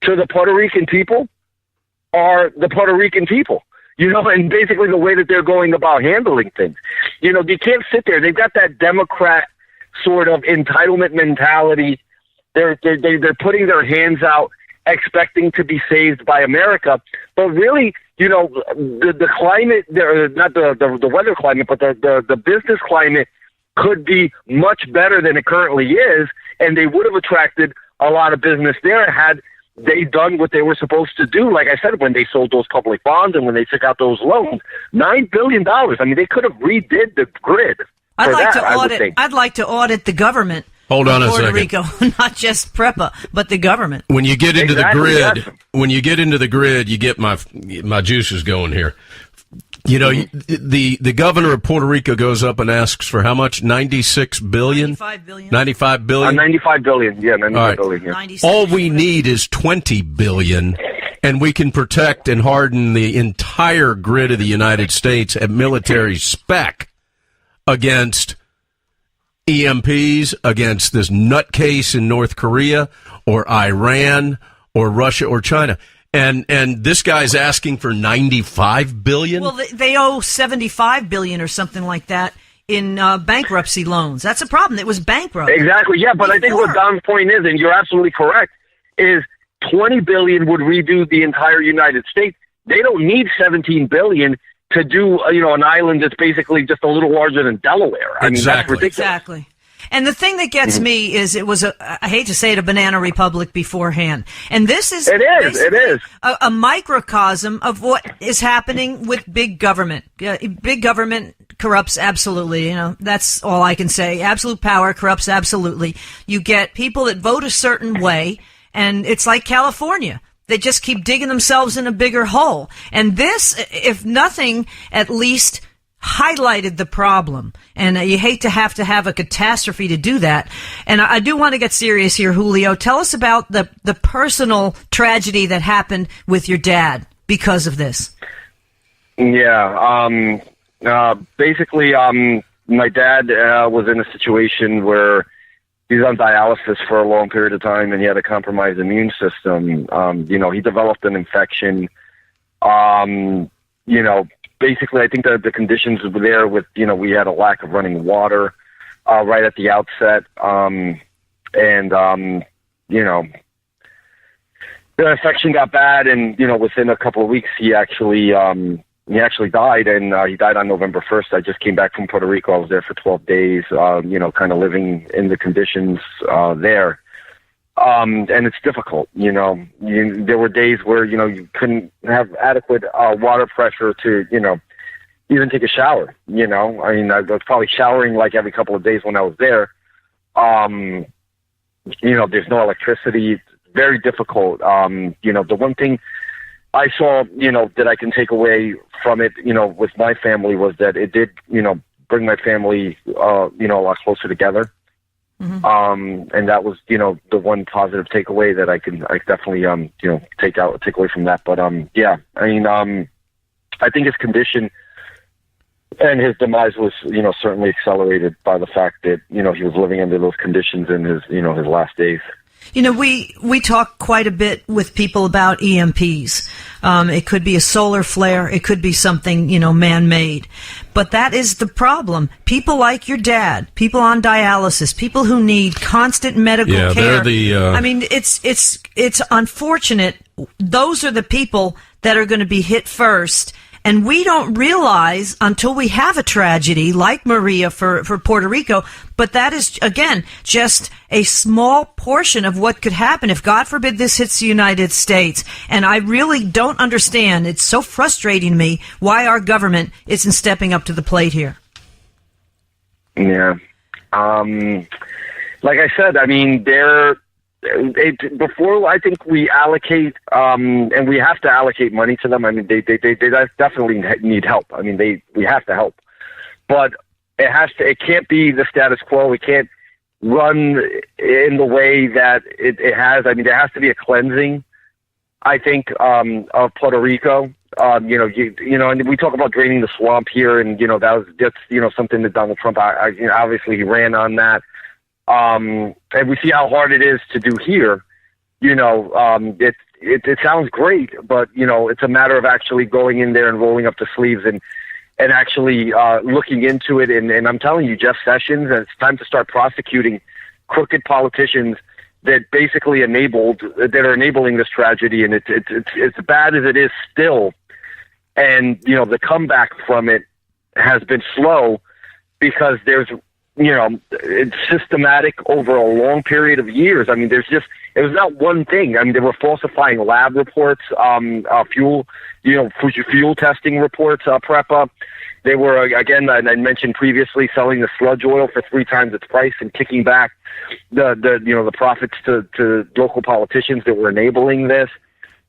to the Puerto Rican people are the Puerto Rican people, and basically the way that they're going about handling things. You can't sit there. They've got that Democrat sort of entitlement mentality. They're putting their hands out, expecting to be saved by America. But really, the climate, not the weather climate, but the business climate could be much better than it currently is, and they would have attracted a lot of business there had they done what they were supposed to do. Like I said, when they sold those public bonds and when they took out those loans, $9 billion. I mean, they could have redid the grid. I'd like to audit the government. Hold on a Puerto second. Rico, not just PREPA, but the government. When you get into Exactly, the grid, yes. you get my juices going here. The governor of Puerto Rico goes up and asks for how much? $96 billion? $95 billion. $95 billion? $95 billion. Yeah, $95 right. billion. Yeah. 96. All we need is $20 billion, and we can protect and harden the entire grid of the United States at military spec against EMPs, against this nutcase in North Korea or Iran or Russia or China. And this guy's asking for $95 billion? Well, they owe $75 billion or something like that in bankruptcy loans. That's a problem. It was bankrupt. Exactly, yeah, but I think what Don's point is, and you're absolutely correct, is $20 billion would redo the entire United States. They don't need $17 billion to do, an island that's basically just a little larger than Delaware. I mean, that's ridiculous. Exactly. And the thing that gets me is it was I hate to say it, a banana republic beforehand. And this is it is a microcosm of what is happening with big government. Big government corrupts absolutely. That's all I can say. Absolute power corrupts absolutely. You get people that vote a certain way, and it's like California. They just keep digging themselves in a bigger hole. And this, if nothing, at least highlighted the problem. And you hate to have a catastrophe to do that. And I do want to get serious here, Julio. Tell us about the personal tragedy that happened with your dad because of this. Yeah. Basically, my dad was in a situation where he was on dialysis for a long period of time, and he had a compromised immune system. He developed an infection. Basically, I think that the conditions were there with, we had a lack of running water right at the outset. The infection got bad, and, within a couple of weeks, he actually died, and he died on November 1st. I just came back from Puerto Rico. I was there for 12 days, kind of living in the conditions there. And it's difficult, there were days where, you couldn't have adequate water pressure to, even take a shower, I was probably showering like every couple of days when I was there. There's no electricity. It's very difficult. The one thing I saw, that I can take away from it, with my family was that it did, bring my family, a lot closer together. Mm-hmm. And that was, the one positive takeaway that I definitely, take away from that. But, I think his condition and his demise was, certainly accelerated by the fact that, he was living under those conditions in his, his last days. We talk quite a bit with people about EMPs. It could be a solar flare. It could be something, man-made. But that is the problem. People like your dad, people on dialysis, people who need constant medical care. It's unfortunate. Those are the people that are going to be hit first. And we don't realize until we have a tragedy like Maria for Puerto Rico, but that is, again, just a small portion of what could happen if, God forbid, this hits the United States. And I really don't understand. It's so frustrating to me why our government isn't stepping up to the plate here. Yeah. Like I said, before I think we allocate, and we have to allocate money to them. They definitely need help. We have to help, but it can't be the status quo. It can't run in the way that it has. There has to be a cleansing, I think, of Puerto Rico. And we talk about draining the swamp here, and that's something that Donald Trump, obviously he ran on that. And we see how hard it is to do here. It sounds great, but it's a matter of actually going in there and rolling up the sleeves and actually looking into it. And I'm telling you, Jeff Sessions, and it's time to start prosecuting crooked politicians that basically are enabling this tragedy. And it's as bad as it is still. And the comeback from it has been slow because there's it's systematic over a long period of years. It was not one thing. They were falsifying lab reports, fuel testing reports, PREPA. They were, again, I mentioned previously, selling the sludge oil for 3 times its price and kicking back the profits to local politicians that were enabling this.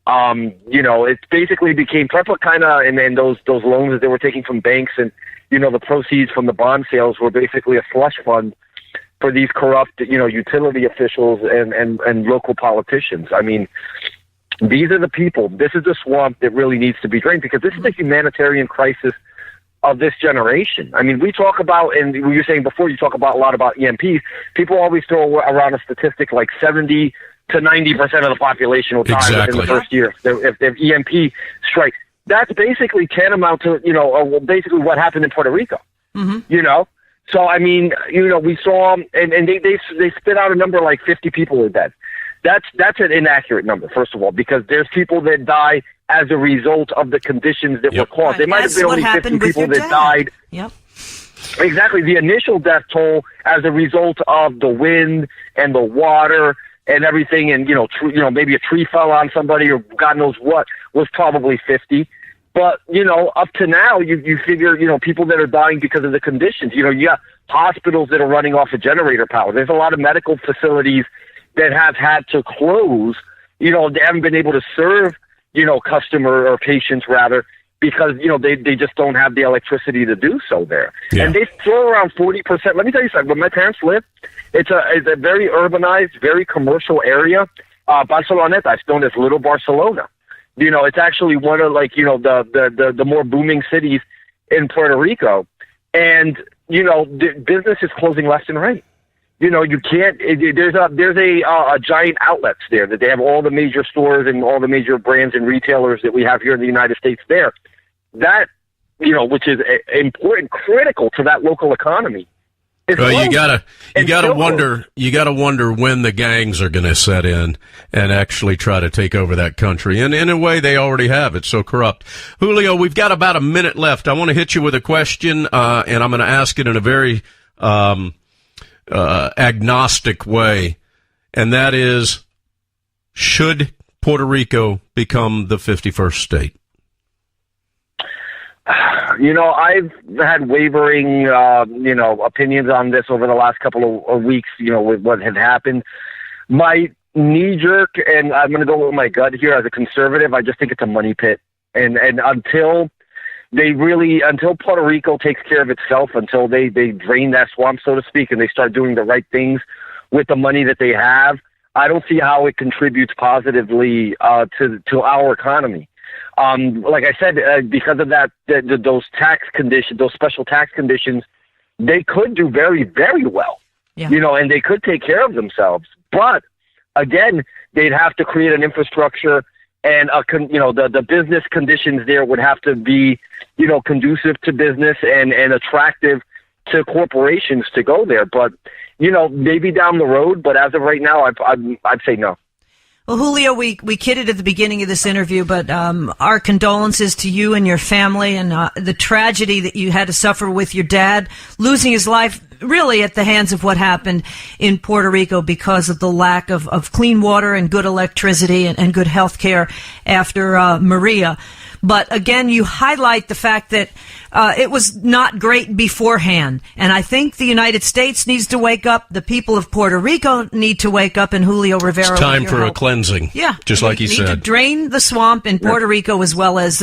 It basically became PREPA kind of, and those loans that they were taking from banks, and the proceeds from the bond sales were basically a slush fund for these corrupt, utility officials and local politicians. These are the people. This is the swamp that really needs to be drained, because this is a humanitarian crisis of this generation. We talk about, and you were saying before, you talk about a lot about EMPs. People always throw around a statistic like 70 to 90% of the population will die within the first year if EMP strikes. That's basically tantamount to, basically what happened in Puerto Rico. Mm-hmm. So, we saw, and they spit out a number like 50 people are dead. That's an inaccurate number, first of all, because there's people that die as a result of the conditions that were caused. There might have been only 50 people that died. Yep. Exactly. The initial death toll as a result of the wind and the water and everything, and maybe a tree fell on somebody or God knows what, was probably 50. But up to now, you figure people that are dying because of the conditions. You got hospitals that are running off of generator power. There's a lot of medical facilities that have had to close. They haven't been able to serve customer or patients rather, because they just don't have the electricity to do so there. Yeah. And they throw around 40%. Let me tell you something. Where my parents live, it's a very urbanized, very commercial area. Barceloneta, it's known as Little Barcelona. It's actually one of the more booming cities in Puerto Rico, and the business is closing left and right. You can't. There's a giant outlets there that they have all the major stores and all the major brands and retailers that we have here in the United States. There, that which is important, critical to that local economy. Well, you gotta wonder when the gangs are going to set in and actually try to take over that country. And in a way, they already have. It's so corrupt. Julio, we've got about a minute left. I want to hit you with a question, and I'm going to ask it in a very agnostic way, and that is, should Puerto Rico become the 51st state? I've had wavering, opinions on this over the last couple of weeks, with what had happened. My knee jerk, and I'm going to go with my gut here as a conservative, I just think it's a money pit. And until Puerto Rico takes care of itself, until they drain that swamp, so to speak, and they start doing the right things with the money that they have, I don't see how it contributes positively to our economy. Like I said, because of that, those tax conditions, those special tax conditions, they could do very, very well, and they could take care of themselves. But again, they'd have to create an infrastructure, and the business conditions there would have to be, conducive to business and attractive to corporations to go there. But maybe down the road. But as of right now, I'd say no. Well, Julio, we kidded at the beginning of this interview, but our condolences to you and your family, and the tragedy that you had to suffer with your dad losing his life really at the hands of what happened in Puerto Rico because of the lack of clean water and good electricity and good health care after Maria. But again, you highlight the fact that it was not great beforehand. And I think the United States needs to wake up. The people of Puerto Rico need to wake up. And Julio Rivera, it's time for a cleansing. Yeah. Just like he said. To drain the swamp in Puerto Rico as well as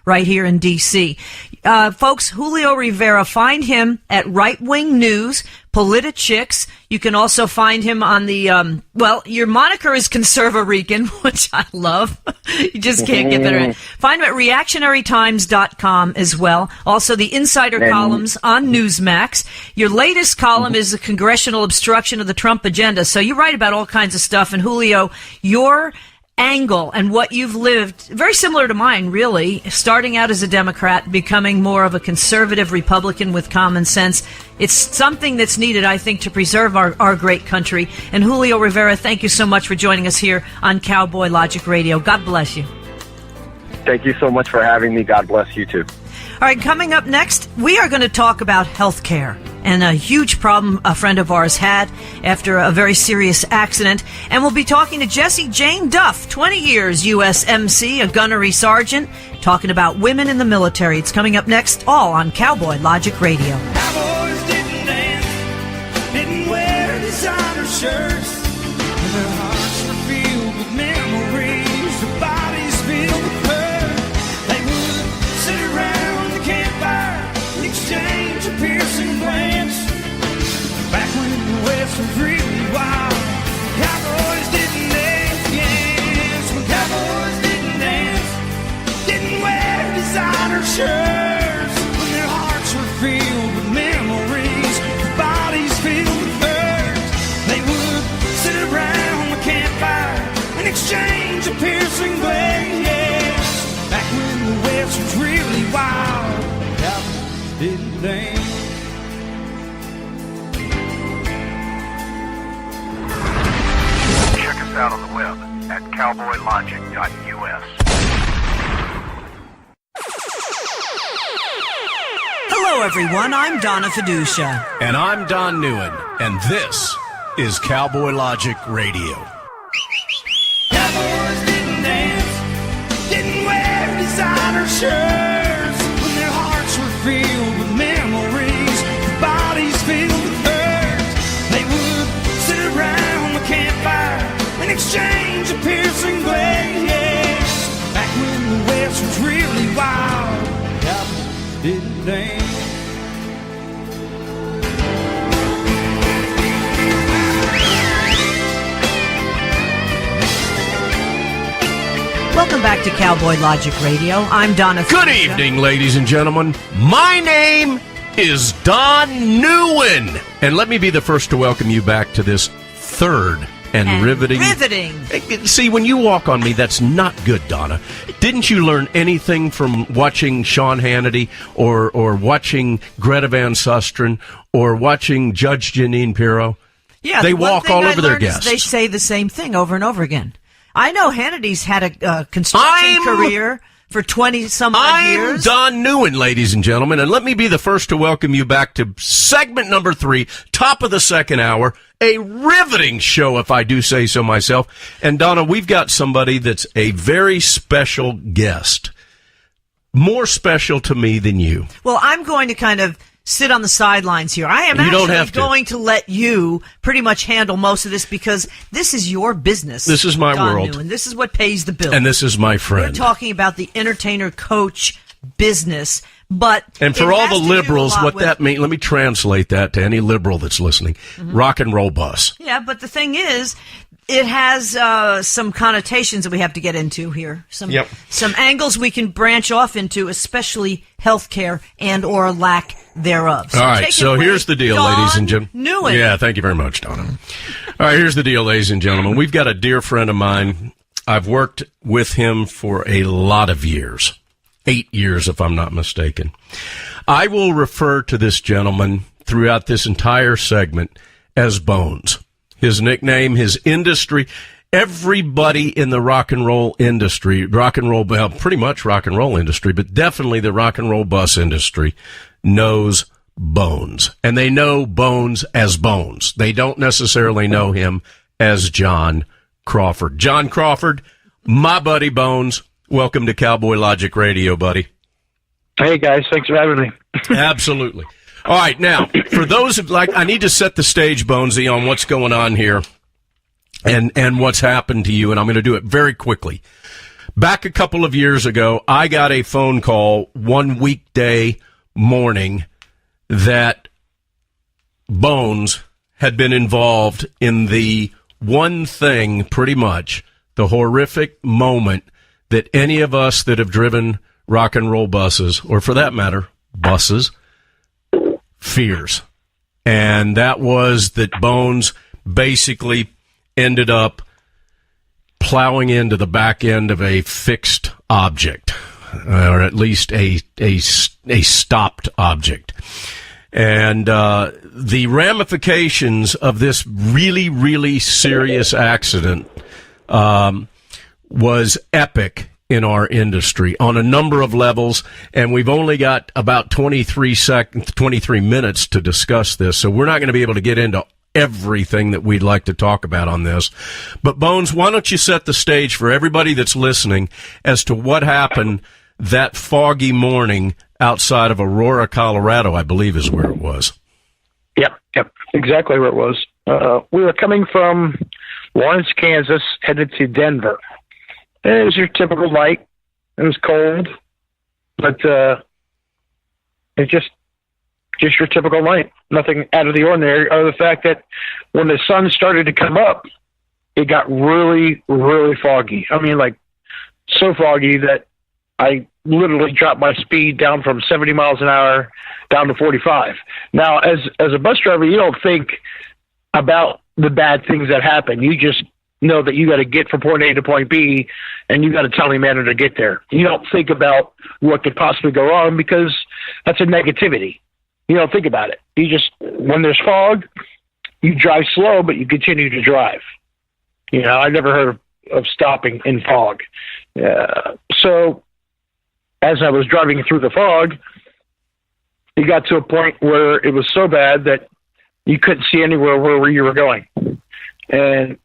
right here in D.C. Folks, Julio Rivera, find him at Right Wing News, Politichicks. You can also find him on the, your moniker is Conserva-Rican, which I love. You just can't get better. Find him at reactionarytimes.com as well. Also, the insider columns on Newsmax. Your latest column is the congressional obstruction of the Trump agenda. So you write about all kinds of stuff. And Julio, your angle and what you've lived, very similar to mine, really, starting out as a Democrat, becoming more of a conservative Republican with common sense. It's something that's needed, I think, to preserve our great country. And Julio Rivera, thank you so much for joining us here on Cowboy Logic Radio. God bless you. Thank you so much for having me. God bless you too. All right, coming up next, we are going to talk about health care and a huge problem a friend of ours had after a very serious accident. And we'll be talking to Jessie Jane Duff, 20 years USMC, a gunnery sergeant, talking about women in the military. It's coming up next, all on Cowboy Logic Radio. Cowboys didn't dance, didn't wear designer shirts. Their hearts were filled with memories, their bodies filled with hurt. They would sit around the campfire and exchange a piercing glance. Back when the West was really wild, cowboys didn't dance. When cowboys didn't dance, didn't wear designer shirts. When their hearts were filled with memories, their bodies filled with hurt. They would sit around the campfire and exchange a piercing glance. Back when the West was really wild, cowboys didn't dance. Check us out on the web at cowboylogic.us. Hello, everyone. I'm Donna Fiducia. And I'm Don Neuen, and this is Cowboy Logic Radio. Cowboys didn't dance, didn't wear designer shirts. When their hearts were filled with memories, their bodies filled with hurt. They would sit around the campfire and exchange a piercing glance. Back when the West was really wild, cowboys didn't dance. Welcome back to Cowboy Logic Radio. I'm Donna Good Fiducia. evening, ladies and gentlemen. My name is Don NEUEN. And let me be the first to welcome you back to this third and riveting. See, when you walk on me, that's not good, Donna. Didn't you learn anything from watching Sean Hannity or watching Greta Van Susteren or watching Judge Jeanine Pirro? Yeah, they walk all over their guests. They say the same thing over and over again. I know Hannity's had a construction career for 20-some-odd years. I'm Don NEUEN, ladies and gentlemen, and let me be the first to welcome you back to segment number 3, top of the second hour, a riveting show, if I do say so myself. And, Donna, we've got somebody that's a very special guest, more special to me than you. Well, I'm going to kind of sit on the sidelines here. I am going to let you pretty much handle most of this because this is your business. This is my Don world. NEUEN. This is what pays the bill. And this is my friend. We're talking about the entertainer coach business. And for all the liberals, what that means, let me translate that to any liberal that's listening. Mm-hmm. Rock and roll bus. Yeah, but the thing is, it has some connotations that we have to get into here. Some angles we can branch off into, especially healthcare and or lack thereof. All right, so here's the deal, ladies and gentlemen. NEUEN. Yeah, thank you very much, Donna. All right, here's the deal, ladies and gentlemen. We've got a dear friend of mine. I've worked with him for a lot of years. 8 years, if I'm not mistaken. I will refer to this gentleman throughout this entire segment as Bones. His nickname, his industry, everybody in the rock and roll industry, pretty much rock and roll industry, but definitely the rock and roll bus industry knows Bones. And they know Bones as Bones. They don't necessarily know him as John Crawford. John Crawford, my buddy Bones. Welcome to Cowboy Logic Radio, buddy. Hey, guys. Thanks for having me. Absolutely. All right, now, for those who I need to set the stage, Bonesy, on what's going on here and what's happened to you, and I'm going to do it very quickly. Back a couple of years ago, I got a phone call one weekday morning that Bones had been involved in the one thing, pretty much, the horrific moment that any of us that have driven rock and roll buses, or for that matter, buses, fears. And that was that Bones basically ended up plowing into the back end of a fixed object, or at least a stopped object. And the ramifications of this really, really serious accident was epic in our industry on a number of levels, and we've only got about 23 minutes to discuss this, so we're not going to be able to get into everything that we'd like to talk about on this. But Bones, why don't you set the stage for everybody that's listening as to what happened that foggy morning outside of Aurora, Colorado, I believe is where it was. Yep, exactly where it was. We were coming from Lawrence, Kansas, headed to Denver. And it was your typical night. It was cold, but it's just your typical night. Nothing out of the ordinary, other than the fact that when the sun started to come up, it got really, really foggy. I mean, like, so foggy that I literally dropped my speed down from 70 miles an hour down to 45. Now, as a bus driver, you don't think about the bad things that happen. You just know that you got to get from point A to point B, and you got to tell him manner to get there. You don't think about what could possibly go wrong because that's a negativity. You don't think about it. You just, when there's fog, you drive slow, but you continue to drive. You know, I never heard of stopping in fog. So as I was driving through the fog, it got to a point where it was so bad that you couldn't see anywhere where you were going. And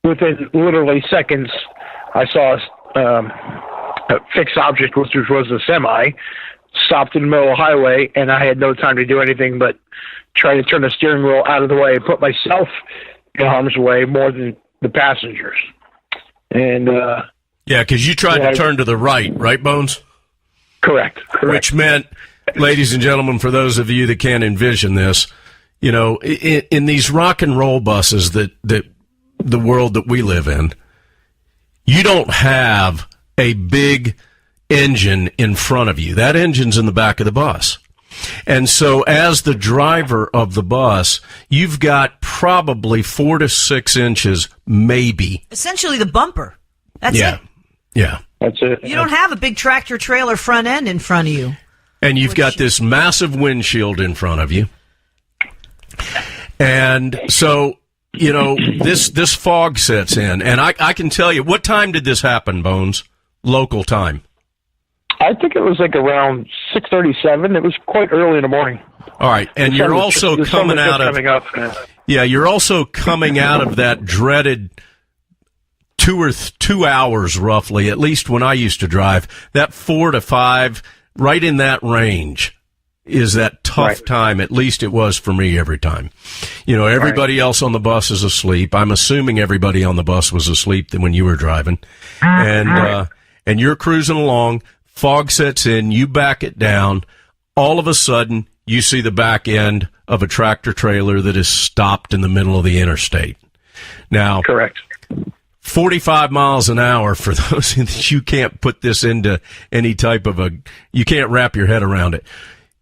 within literally seconds, I saw a fixed object, which was a semi, stopped in the middle of the highway, and I had no time to do anything but try to turn the steering wheel out of the way and put myself in harm's way more than the passengers. And yeah, because you tried to turn to the right, Bones? Correct. Which meant, ladies and gentlemen, for those of you that can't envision this, you know, in these rock and roll buses that the world that we live in, you don't have a big engine in front of you. That engine's in the back of the bus. And so as the driver of the bus, you've got probably 4 to 6 inches, maybe. Essentially the bumper. That's it. Yeah. That's it. You don't have a big tractor trailer front end in front of you. And you've got this massive windshield in front of you. And so, you know, this fog sets in. And I can tell you, what time did this happen, Bones? Local time. I think it was like around 6:37. It was quite early in the morning. All right. And you're also coming out of... Yeah, you're also coming out of that dreaded 2 hours roughly, at least when I used to drive, that 4 to 5, right in that range is that tough time. At least it was for me every time. You know, everybody else on the bus is asleep. I'm assuming everybody on the bus was asleep when you were driving. And you're cruising along, fog sets in, you back it down. All of a sudden, you see the back end of a tractor trailer that is stopped in the middle of the interstate. Now, correct. 45 miles an hour, for those that you can't put this into any type of you can't wrap your head around it.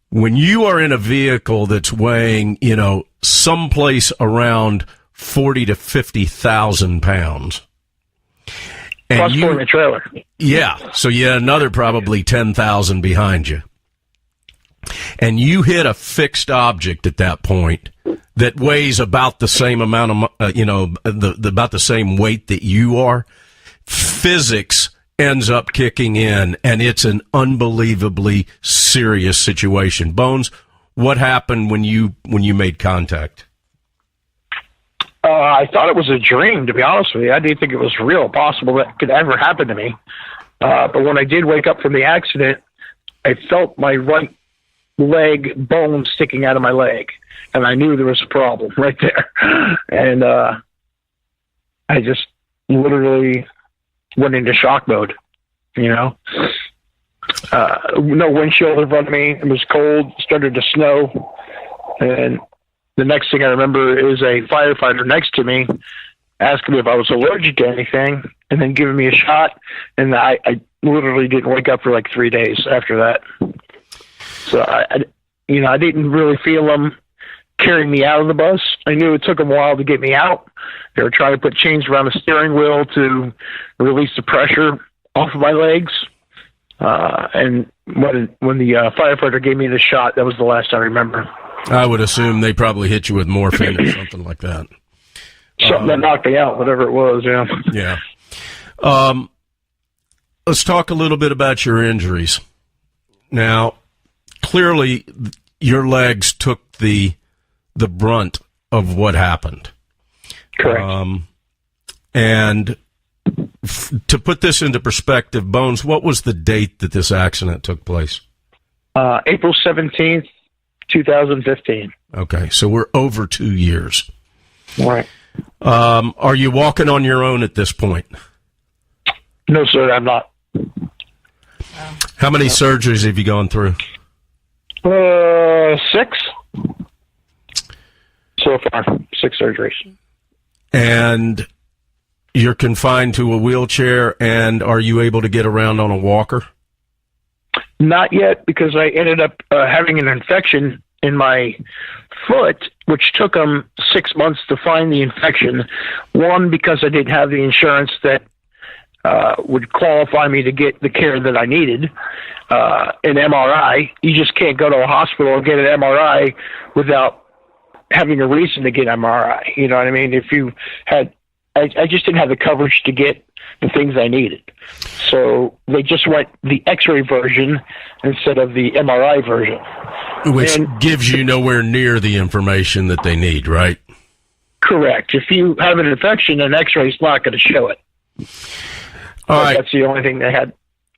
When you are in a vehicle that's weighing, you know, someplace around 40 to 50,000 pounds. And plus for the trailer. Yeah. So you had another probably 10,000 behind you. And you hit a fixed object at that point that weighs about the same amount of, about the same weight that you are. Physics ends up kicking in, and it's an unbelievably serious situation. Bones, what happened when you made contact? I thought it was a dream, to be honest with you. I didn't think it was real, possible that could ever happen to me. But when I did wake up from the accident, I felt my right leg bone sticking out of my leg, and I knew there was a problem right there. And I just literally went into shock mode, you know. No windshield in front of me. It was cold, started to snow, and the next thing I remember is a firefighter next to me asking me if I was allergic to anything, and then giving me a shot, and I literally didn't wake up for like 3 days after that. So I didn't really feel them carrying me out of the bus. I knew it took them a while to get me out. They were trying to put chains around the steering wheel to release the pressure off of my legs. And when the firefighter gave me the shot, that was the last I remember. I would assume they probably hit you with morphine or something like that. Something that knocked me out, whatever it was, yeah. Yeah. Let's talk a little bit about your injuries. Now, clearly, your legs took the brunt of what happened. Correct. And to put this into perspective, Bones, what was the date that this accident took place? April 17th, 2015. Okay, so we're over 2 years. Right. Are you walking on your own at this point? No, sir, I'm not. How many surgeries have you gone through? 6 so far. 6 surgeries. And you're confined to a wheelchair, and are you able to get around on a walker? Not yet, because I ended up having an infection in my foot, which took them 6 months to find the infection. One, because I didn't have the insurance that would qualify me to get the care that I needed. An MRI, you just can't go to a hospital and get an MRI without having a reason to get MRI. You know what I mean? If you had, I just didn't have the coverage to get the things I needed. So they just went the X-ray version instead of the MRI version. Which gives you nowhere near the information that they need, right? Correct. If you have an infection, an X-ray is not going to show it. All right. That's the only thing they had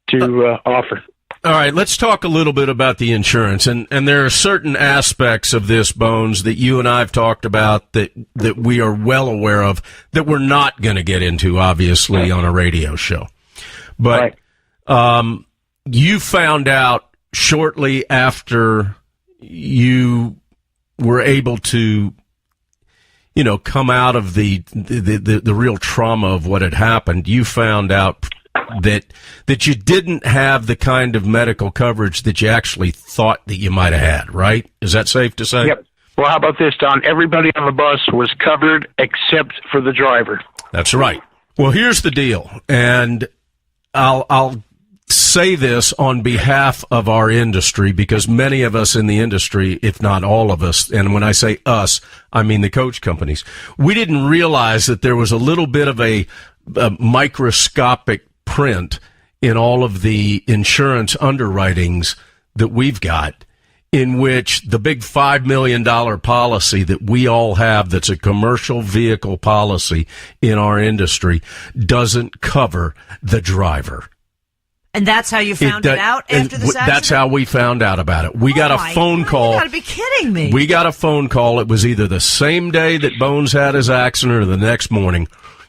to offer. All right, let's talk a little bit about the insurance. And there are certain aspects of this, Bones, that you and I have talked about that we are well aware of that we're not going to get into, obviously, on a radio show. But you found out shortly after you were able to, you know, come out of the real trauma of what had happened. You found out that you didn't have the kind of medical coverage that you actually thought that you might have had, right? Is that safe to say? Yep. Well, how about this, Don? Everybody on the bus was covered except for the driver. That's right. Well, here's the deal, and I'll say this on behalf of our industry, because many of us in the industry, if not all of us, and when I say us, I mean the coach companies, we didn't realize that there was a little bit of a microscopic print in all of the insurance underwritings that we've got, in which the big $5 million policy that we all have, that's a commercial vehicle policy in our industry, doesn't cover the driver. And that's how you found it out after this accident? That's how we found out about it. We got a phone call. You gotta be kidding me. We got a phone call. It was either the same day that Bones had his accident or the next morning,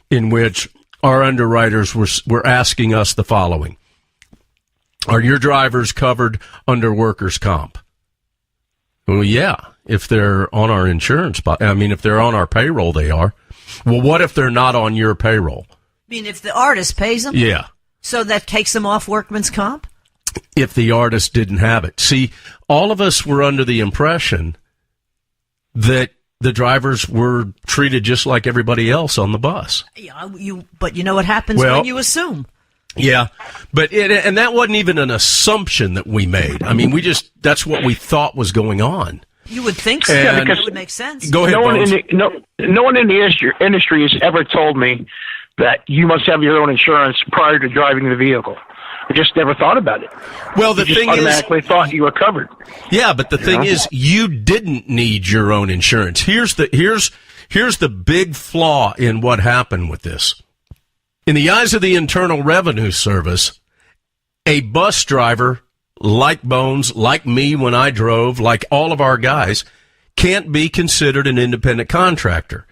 in which our underwriters were asking us the following. Are your drivers covered under workers' comp? Well, yeah, if they're on our insurance, if they're on our payroll, they are. Well, what if they're not on your payroll? I mean, if the artist pays them? Yeah. So that takes them off workman's comp? If the artist didn't have it. See, all of us were under the impression that the drivers were treated just like everybody else on the bus. Yeah, but you know what happens when you assume. Yeah, but and that wasn't even an assumption that we made. I mean, that's what we thought was going on. You would think so. And because it would make sense. Go ahead, no one in the industry has ever told me that you must have your own insurance prior to driving the vehicle. I just never thought about it. Well, the thing is, automatically thought you were covered. Yeah, but the thing is, you didn't need your own insurance. Here's the big flaw in what happened with this. In the eyes of the Internal Revenue Service, a bus driver like Bones, like me when I drove, like all of our guys, can't be considered an independent contractor.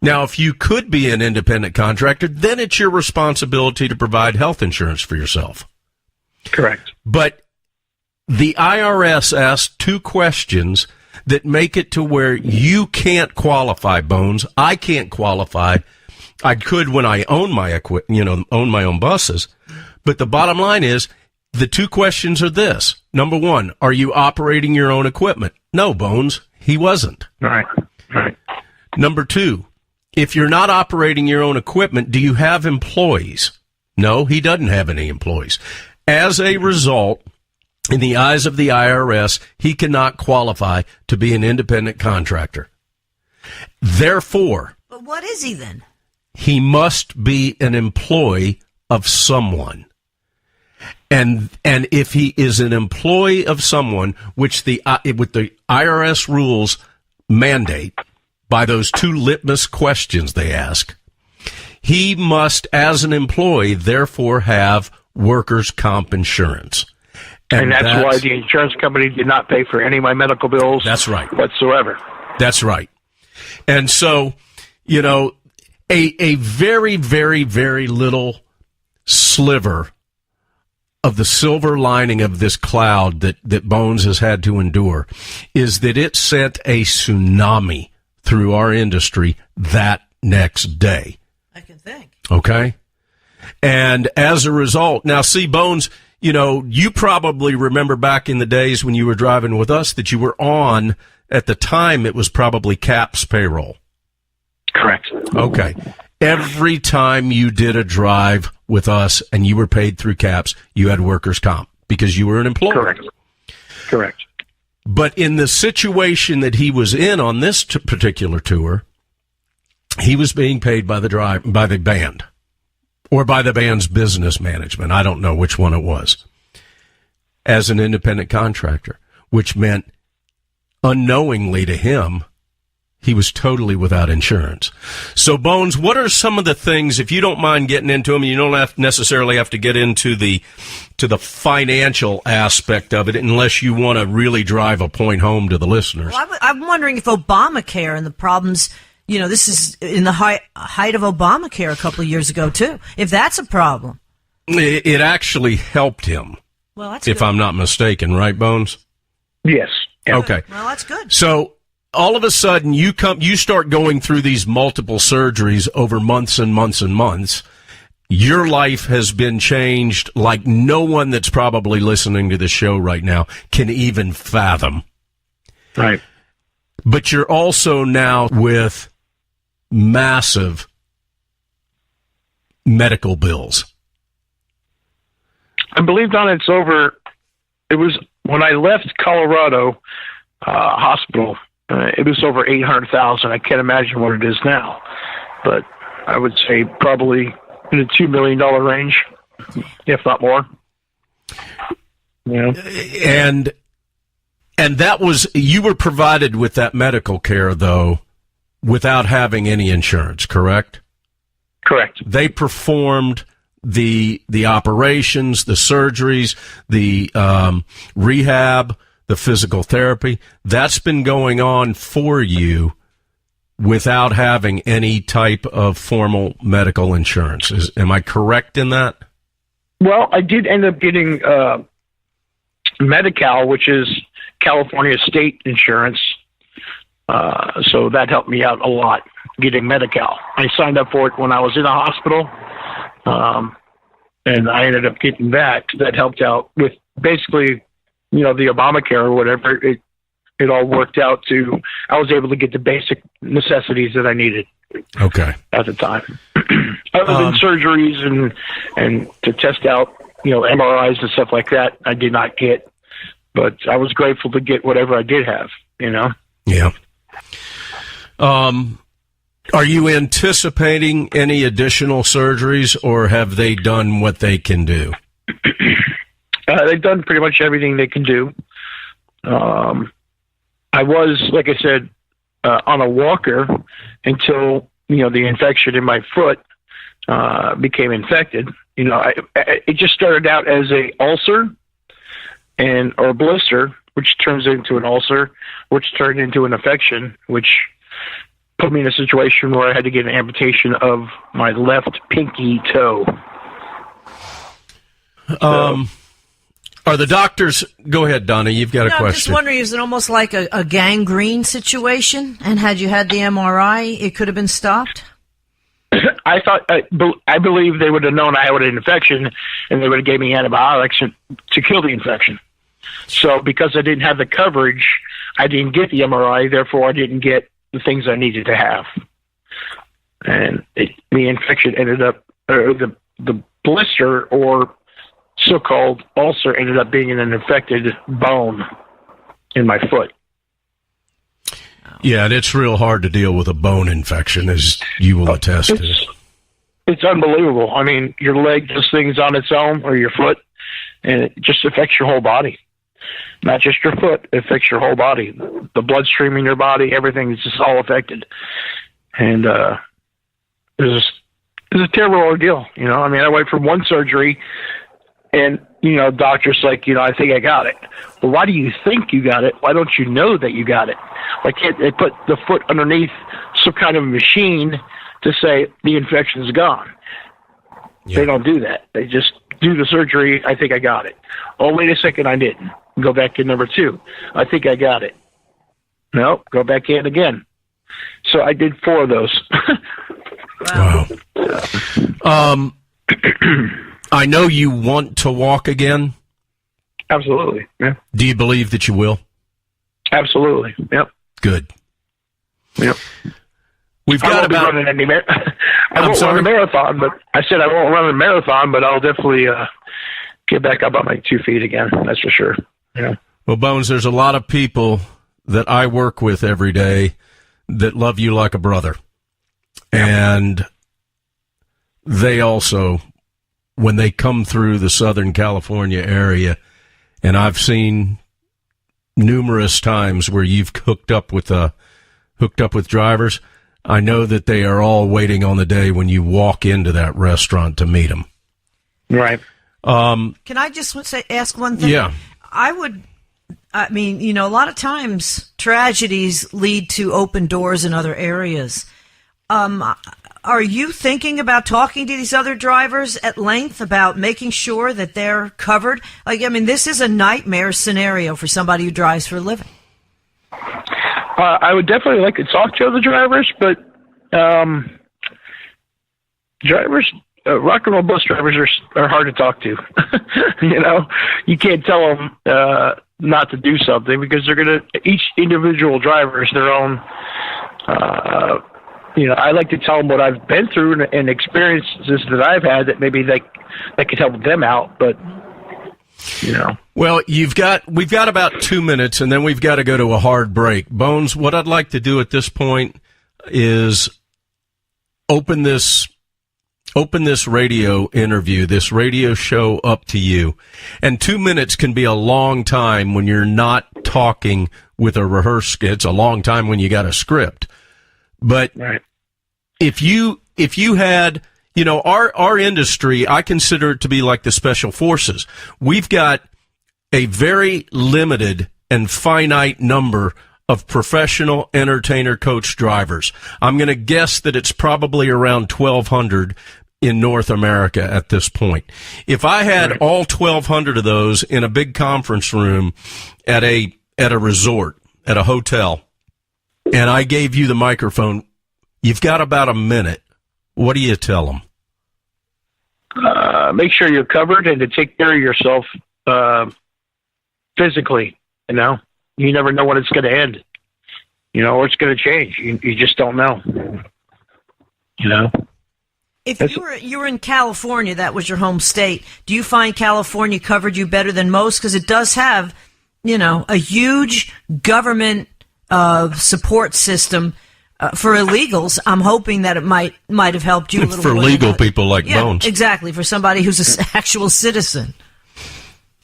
Now, if you could be an independent contractor, then it's your responsibility to provide health insurance for yourself. Correct. But the IRS asked two questions that make it to where you can't qualify, Bones. I can't qualify. I could when I own my own my own buses. But the bottom line is, the two questions are this. Number one, are you operating your own equipment? No, Bones, he wasn't. Right. Number two, if you're not operating your own equipment, do you have employees? No, he doesn't have any employees. As a result, in the eyes of the IRS, he cannot qualify to be an independent contractor. Therefore, but what is he then? He must be an employee of someone. And if he is an employee of someone, which with the IRS rules mandate by those two litmus questions they ask, he must, as an employee, therefore have workers' comp insurance. And that's why the insurance company did not pay for any of my medical bills. That's right. Whatsoever. That's right. And so, a very, very, very little sliver of the silver lining of this cloud that Bones has had to endure is that it sent a tsunami through our industry that next day. I can think. Okay? And as a result, now see, Bones, you probably remember back in the days when you were driving with us that you were on, at the time, it was probably CAP's payroll. Correct. Okay. Every time you did a drive with us and you were paid through CAPS, you had workers' comp because you were an employee. Correct. But in the situation that he was in on this particular tour, he was being paid by the band or by the band's business management. I don't know which one it was, as an independent contractor, which meant unknowingly to him, he was totally without insurance. So, Bones, what are some of the things, if you don't mind getting into them, you don't necessarily have to get into the financial aspect of it unless you want to really drive a point home to the listeners. Well, I'm wondering if Obamacare and the problems, this is in the height of Obamacare a couple of years ago, too, if that's a problem. It actually helped him. Well, that's if good. I'm not mistaken, right, Bones? Yes. Okay. Well, that's good. So, all of a sudden, you start going through these multiple surgeries over months and months and months, your life has been changed like no one that's probably listening to the show right now can even fathom. Right. But you're also now with massive medical bills. I believe, Don, it's over. It was when I left Colorado hospital. It was over 800,000. I can't imagine what it is now, but I would say probably in the $2 million range, if not more. Yeah. And that was, you were provided with that medical care though, without having any insurance, correct? Correct. They performed the operations, the surgeries, the rehab, the physical therapy. That's been going on for you without having any type of formal medical insurance. Am I correct in that? Well, I did end up getting Medi-Cal, which is California state insurance. So that helped me out a lot, getting Medi-Cal. I signed up for it when I was in a hospital, and I ended up getting that. That helped out with basically, the Obamacare or whatever. It all worked out to, I was able to get the basic necessities that I needed. Okay. At the time. Other than surgeries and to test out, MRIs and stuff like that, I did not get. But I was grateful to get whatever I did have, Yeah. Are you anticipating any additional surgeries, or have they done what they can do? They've done pretty much everything they can do. I was, like I said, on a walker until, the infection in my foot became infected. It just started out as a ulcer or a blister, which turns into an ulcer, which turned into an infection, which put me in a situation where I had to get an amputation of my left pinky toe. Are the doctors... Go ahead, Donna, you've got a question. I'm just wondering, is it almost like a gangrene situation? And had you had the MRI, it could have been stopped? I believe they would have known I had an infection, and they would have gave me antibiotics to kill the infection. So because I didn't have the coverage, I didn't get the MRI, therefore I didn't get the things I needed to have. And the infection ended up, or the blister or so-called ulcer ended up being an infected bone in my foot. Yeah, and it's real hard to deal with a bone infection, as you will attest to. It's unbelievable. I mean, your leg does things on its own, or your foot, and it just affects your whole body. Not just your foot, it affects your whole body. The bloodstream in your body, everything is just all affected. And it was a terrible ordeal. I mean, I went from one surgery, and, doctor's like, I think I got it. Well, why do you think you got it? Why don't you know that you got it? Why can't they put the foot underneath some kind of machine to say the infection's gone? Yeah. They don't do that. They just do the surgery. I think I got it. Oh, wait a second, I didn't. Go back in number 2. I think I got it. No, go back in again. So I did 4 of those. Wow. I know you want to walk again. Absolutely. Yeah. Do you believe that you will? Absolutely. Yep. Good. Yep. We've got about. I won't run a marathon, but I said I won't run a marathon, but I'll definitely get back up on my 2 feet again. That's for sure. Yeah. Well, Bones, there's a lot of people that I work with every day that love you like a brother, and they also, when they come through the Southern California area, and I've seen numerous times where you've hooked up with drivers, I know that they are all waiting on the day when you walk into that restaurant to meet them. Right. Can I just ask one thing? Yeah. A lot of times tragedies lead to open doors in other areas. Are you thinking about talking to these other drivers at length about making sure that they're covered? This is a nightmare scenario for somebody who drives for a living. I would definitely like to talk to other drivers, but drivers rock and roll bus drivers are hard to talk to. You can't tell them not to do something because each individual driver is their own. I like to tell them what I've been through and experiences that I've had that maybe that could help them out, but. Well, we've got about 2 minutes, and then we've got to go to a hard break. Bones, what I'd like to do at this point is open this radio interview, this radio show up to you. And 2 minutes can be a long time when you're not talking with a rehearsed. It's a long time when you got a script. But right. if you had, our industry, I consider it to be like the special forces. We've got a very limited and finite number of professional entertainer coach drivers. I'm going to guess that it's probably around 1,200 in North America at this point. If I had all 1,200 of those in a big conference room at a resort, at a hotel, and I gave you the microphone, you've got about a minute. What do you tell them? Make sure you're covered and to take care of yourself physically. You never know when it's going to end, or it's going to change. You just don't know. If you were in California, that was your home state, do you find California covered you better than most? Because it does have, a huge government support system for illegals. I'm hoping that it might have helped you a little for more legal people like Bones. Exactly, for somebody who's an actual citizen.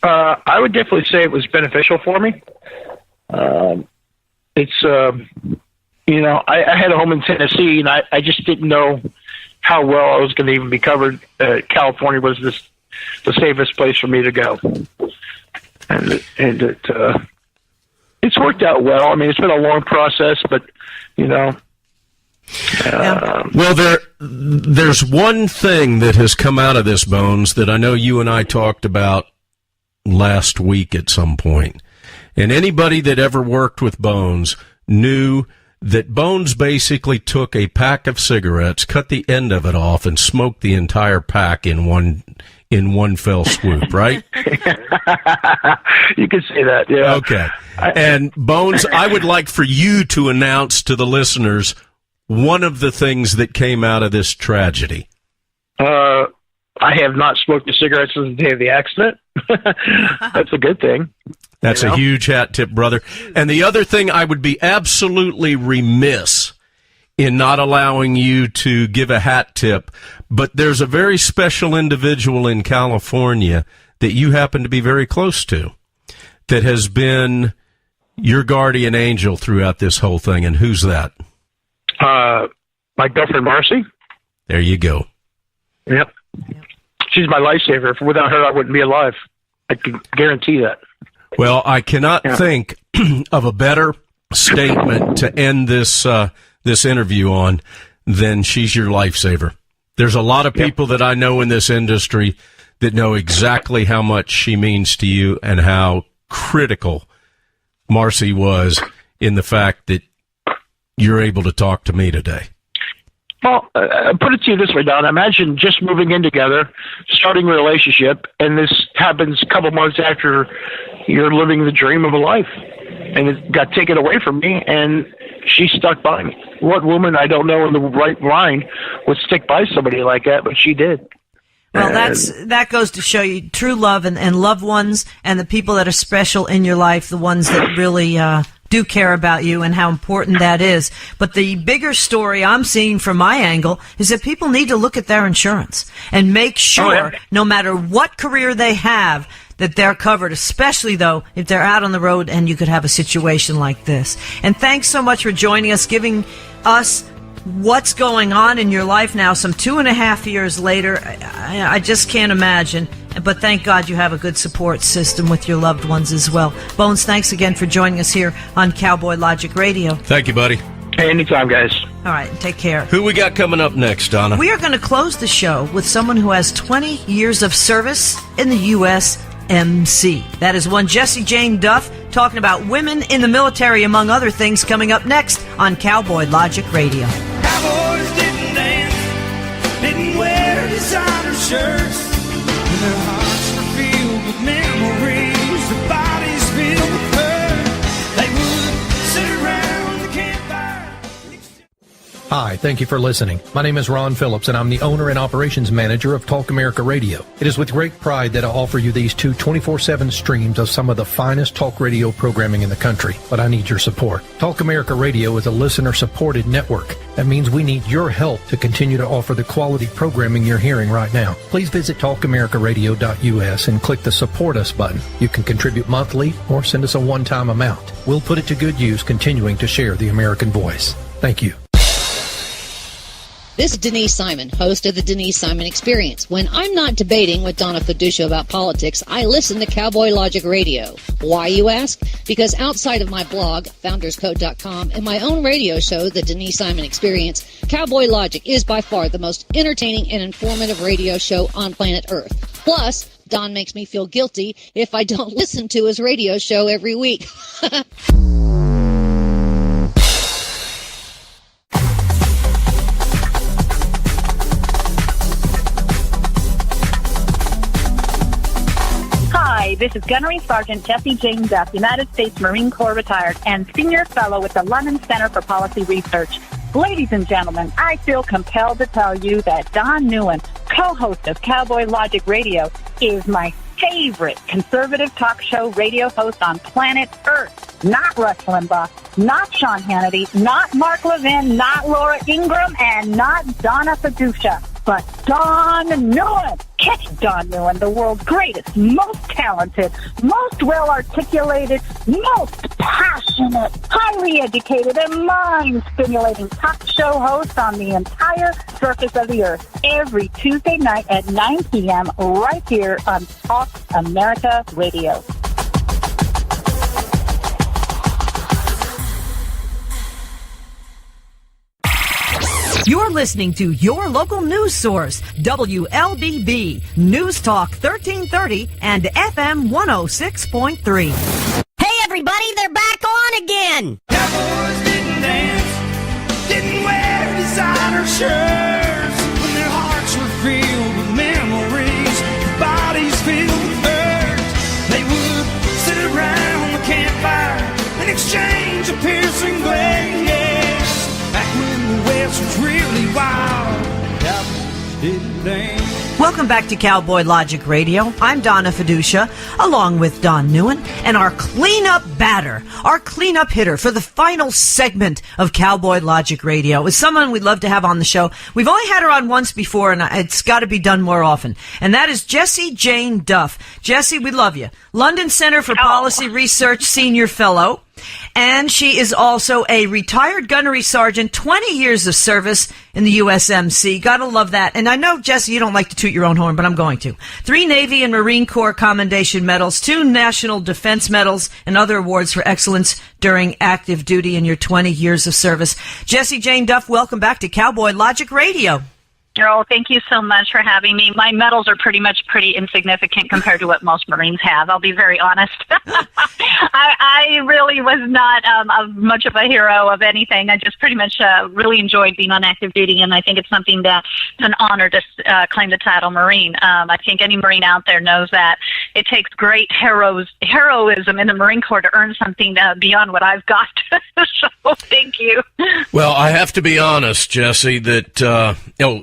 I would definitely say it was beneficial for me. It's I had a home in Tennessee, and I just didn't know how well I was going to even be covered. California was the safest place for me to go, and it's worked out well. I mean, it's been a long process, but Well, there's one thing that has come out of this, Bones, that I know you and I talked about last week at some point. And anybody that ever worked with Bones knew that Bones basically took a pack of cigarettes, cut the end of it off, and smoked the entire pack in one fell swoop, right? You could say that, yeah. Okay. And Bones, I would like for you to announce to the listeners one of the things that came out of this tragedy. I have not smoked a cigarette since the day of the accident. That's a good thing. That's a huge hat tip, brother. And the other thing, I would be absolutely remiss in not allowing you to give a hat tip, but there's a very special individual in California that you happen to be very close to that has been your guardian angel throughout this whole thing. And who's that? My girlfriend, Marcy. There you go. Yep. She's my lifesaver. Without her, I wouldn't be alive. I can guarantee that. Well, I cannot think of a better statement to end this interview on than she's your lifesaver. There's a lot of people that I know in this industry that know exactly how much she means to you and how critical Marcy was in the fact that you're able to talk to me today. Well, put it to you this way, Don. Imagine just moving in together, starting a relationship, and this happens a couple months after you're living the dream of a life. And it got taken away from me, and she stuck by me. What woman, I don't know, in the right mind would stick by somebody like that, but she did. Well, that goes to show you true love and loved ones and the people that are special in your life, the ones that really do care about you and how important that is. But the bigger story I'm seeing from my angle is that people need to look at their insurance and make sure, no matter what career they have, that they're covered, especially, though, if they're out on the road and you could have a situation like this. And thanks so much for joining us, giving us what's going on in your life now, some 2.5 years later. I just can't imagine. But thank God you have a good support system with your loved ones as well. Bones, thanks again for joining us here on Cowboy Logic Radio. Thank you, buddy. Hey, anytime, guys. All right, take care. Who we got coming up next, Donna? We are going to close the show with someone who has 20 years of service in the USMC. That is one Jessie Jane Duff talking about women in the military, among other things, coming up next on Cowboy Logic Radio. Cowboys didn't dance, didn't wear design. Hi, thank you for listening. My name is Ron Phillips, and I'm the owner and operations manager of Talk America Radio. It is with great pride that I offer you these two 24/7 streams of some of the finest talk radio programming in the country, but I need your support. Talk America Radio is a listener-supported network. That means we need your help to continue to offer the quality programming you're hearing right now. Please visit talkamericaradio.us and click the Support Us button. You can contribute monthly or send us a one-time amount. We'll put it to good use continuing to share the American voice. Thank you. This is Denise Simon, host of the Denise Simon Experience. When I'm not debating with Donna Fiducia about politics, I listen to Cowboy Logic Radio. Why, you ask? Because outside of my blog, founderscode.com, and my own radio show, the Denise Simon Experience, Cowboy Logic is by far the most entertaining and informative radio show on planet Earth. Plus, Don makes me feel guilty if I don't listen to his radio show every week. Hi, this is Gunnery Sergeant Jessie Jane Duff, United States Marine Corps retired and Senior Fellow with the London Center for Policy Research. Ladies and gentlemen, I feel compelled to tell you that Don NEUEN, co-host of Cowboy Logic Radio, is my favorite conservative talk show radio host on planet Earth. Not Rush Limbaugh, not Sean Hannity, not Mark Levin, not Laura Ingraham, and not Donna Fiducia, but Don NEUEN. Catch Don NEUEN, the world's greatest, most talented, most well-articulated, most passionate, highly educated, and mind-stimulating talk show host on the entire surface of the earth every Tuesday night at 9 p.m. right here on Talk America Radio. You're listening to your local news source, WLBB, News Talk 1330 and FM 106.3. Hey, everybody, they're back on again. Cowboys didn't dance, didn't wear designer shirts. When their hearts were filled with memories, bodies filled with hurt. They would sit around the campfire and exchange a piercing glare. Back when the West was really wild, cowboys didn't dance. Welcome back to Cowboy Logic Radio. I'm Donna Fiducia, along with Don NEUEN, and our cleanup batter, our cleanup hitter for the final segment of Cowboy Logic Radio is someone we'd love to have on the show. We've only had her on once before, and it's got to be done more often. And that is Jessie Jane Duff. Jessie, we love you. London Center for Policy Research Senior Fellow. And she is also a retired gunnery sergeant, 20 years of service in the USMC. Gotta love that. And I know, Jessie, you don't like to toot your own horn, but I'm going to. 3 Navy and Marine Corps Commendation Medals, 2 National Defense Medals, and other awards for excellence during active duty in your 20 years of service. Jessie Jane Duff, welcome back to Cowboy Logic Radio. Oh, thank you so much for having me. My medals are pretty insignificant compared to what most Marines have. I'll be very honest. I really was not much of a hero of anything. I just pretty much really enjoyed being on active duty, and I think it's something that's an honor to claim the title Marine. I think any Marine out there knows that it takes great heroism in the Marine Corps to earn something beyond what I've got. So thank you. Well, I have to be honest, Jessie, that,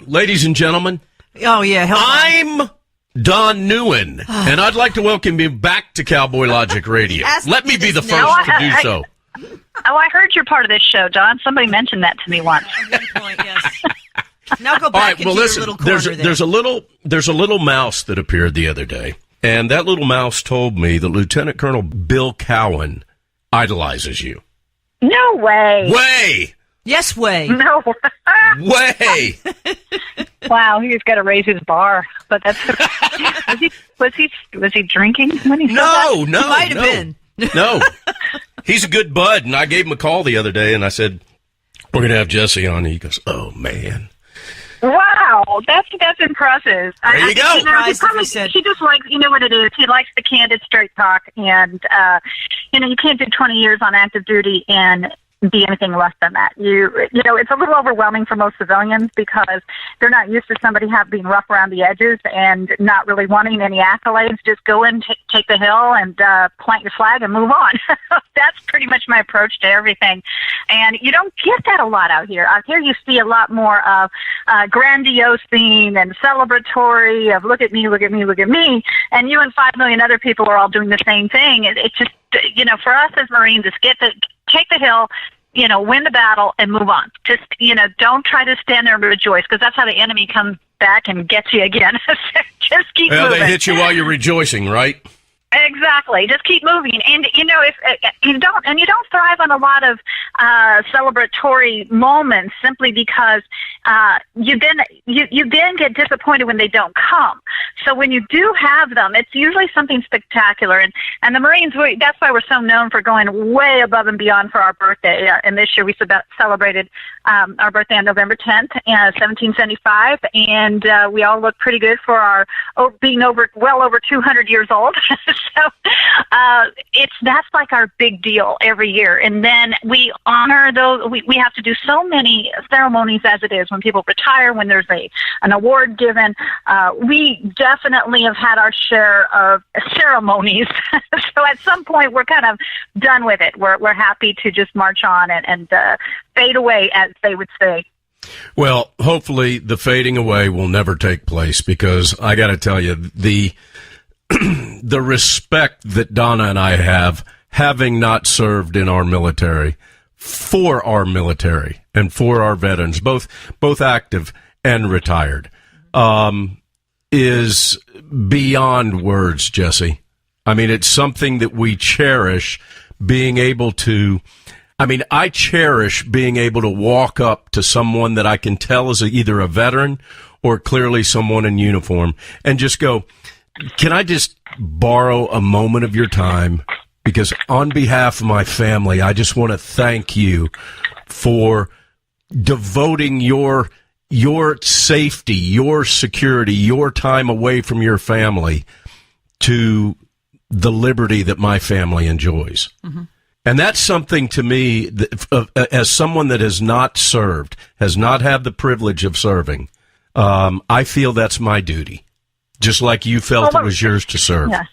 ladies and gentlemen. Oh, yeah. I'm Don NEUEN, and I'd like to welcome you back to Cowboy Logic Radio. Let me be the first to do so. Oh, I heard you're part of this show, Don. Somebody mentioned that to me once. Good point, yes. Now go back into your little corner there's a little mouse that appeared the other day, and that little mouse told me that Lieutenant Colonel Bill Cowan idolizes you. No way. Way. Yes, way. No way. Wow, he's got to raise his bar. But that's was he drinking when he said that? He might have been. No. He's a good bud, and I gave him a call the other day, and I said, "We're going to have Jessie on." And he goes, "Oh man." Wow, that's impressive. There you go. He just likes, you know what it is. He likes the candid, straight talk, and you can't do 20 years on active duty and be anything less than that. You know, it's a little overwhelming for most civilians because they're not used to somebody being rough around the edges and not really wanting any accolades. Just go in, take the hill, and plant your flag and move on. That's pretty much my approach to everything. And you don't get that a lot out here. Out here you see a lot more of grandiose theme and celebratory of look at me, look at me, look at me. And you and 5 million other people are all doing the same thing. It's just, you know, for us as Marines, it's take the hill, you know, win the battle and move on. Just, you know, don't try to stand there and rejoice, because that's how the enemy comes back and gets you again. Just keep moving. They hit you while you're rejoicing, right? Exactly. Just keep moving. And, you know, if you don't thrive on a lot of celebratory moments simply because you then get disappointed when they don't come. So when you do have them, it's usually something spectacular. And the Marines, that's why we're so known for going way above and beyond for our birthday. And this year we celebrated our birthday on November 10th, 1775. And we all look pretty good for our being well over 200 years old. So that's like our big deal every year. And then we honor those. We have to do so many ceremonies as it is. When people retire, when there's an award given, we definitely have had our share of ceremonies. So at some point we're kind of done with it. We're happy to just march on and fade away, as they would say. Well, hopefully the fading away will never take place, because I got to tell you, the respect that Donna and I have, having not served in our military, for our military and for our veterans, both active and retired, is beyond words, Jessie. I mean, it's something that we cherish, being able to, I cherish being able to walk up to someone that I can tell is either a veteran or clearly someone in uniform and just go, can I just borrow a moment of your time? Because on behalf of my family, I just want to thank you for devoting your safety, your security, your time away from your family to the liberty that my family enjoys. Mm-hmm. And that's something to me, as someone that has not served, has not had the privilege of serving, I feel that's my duty. Just like you felt it was yours to serve. Yeah.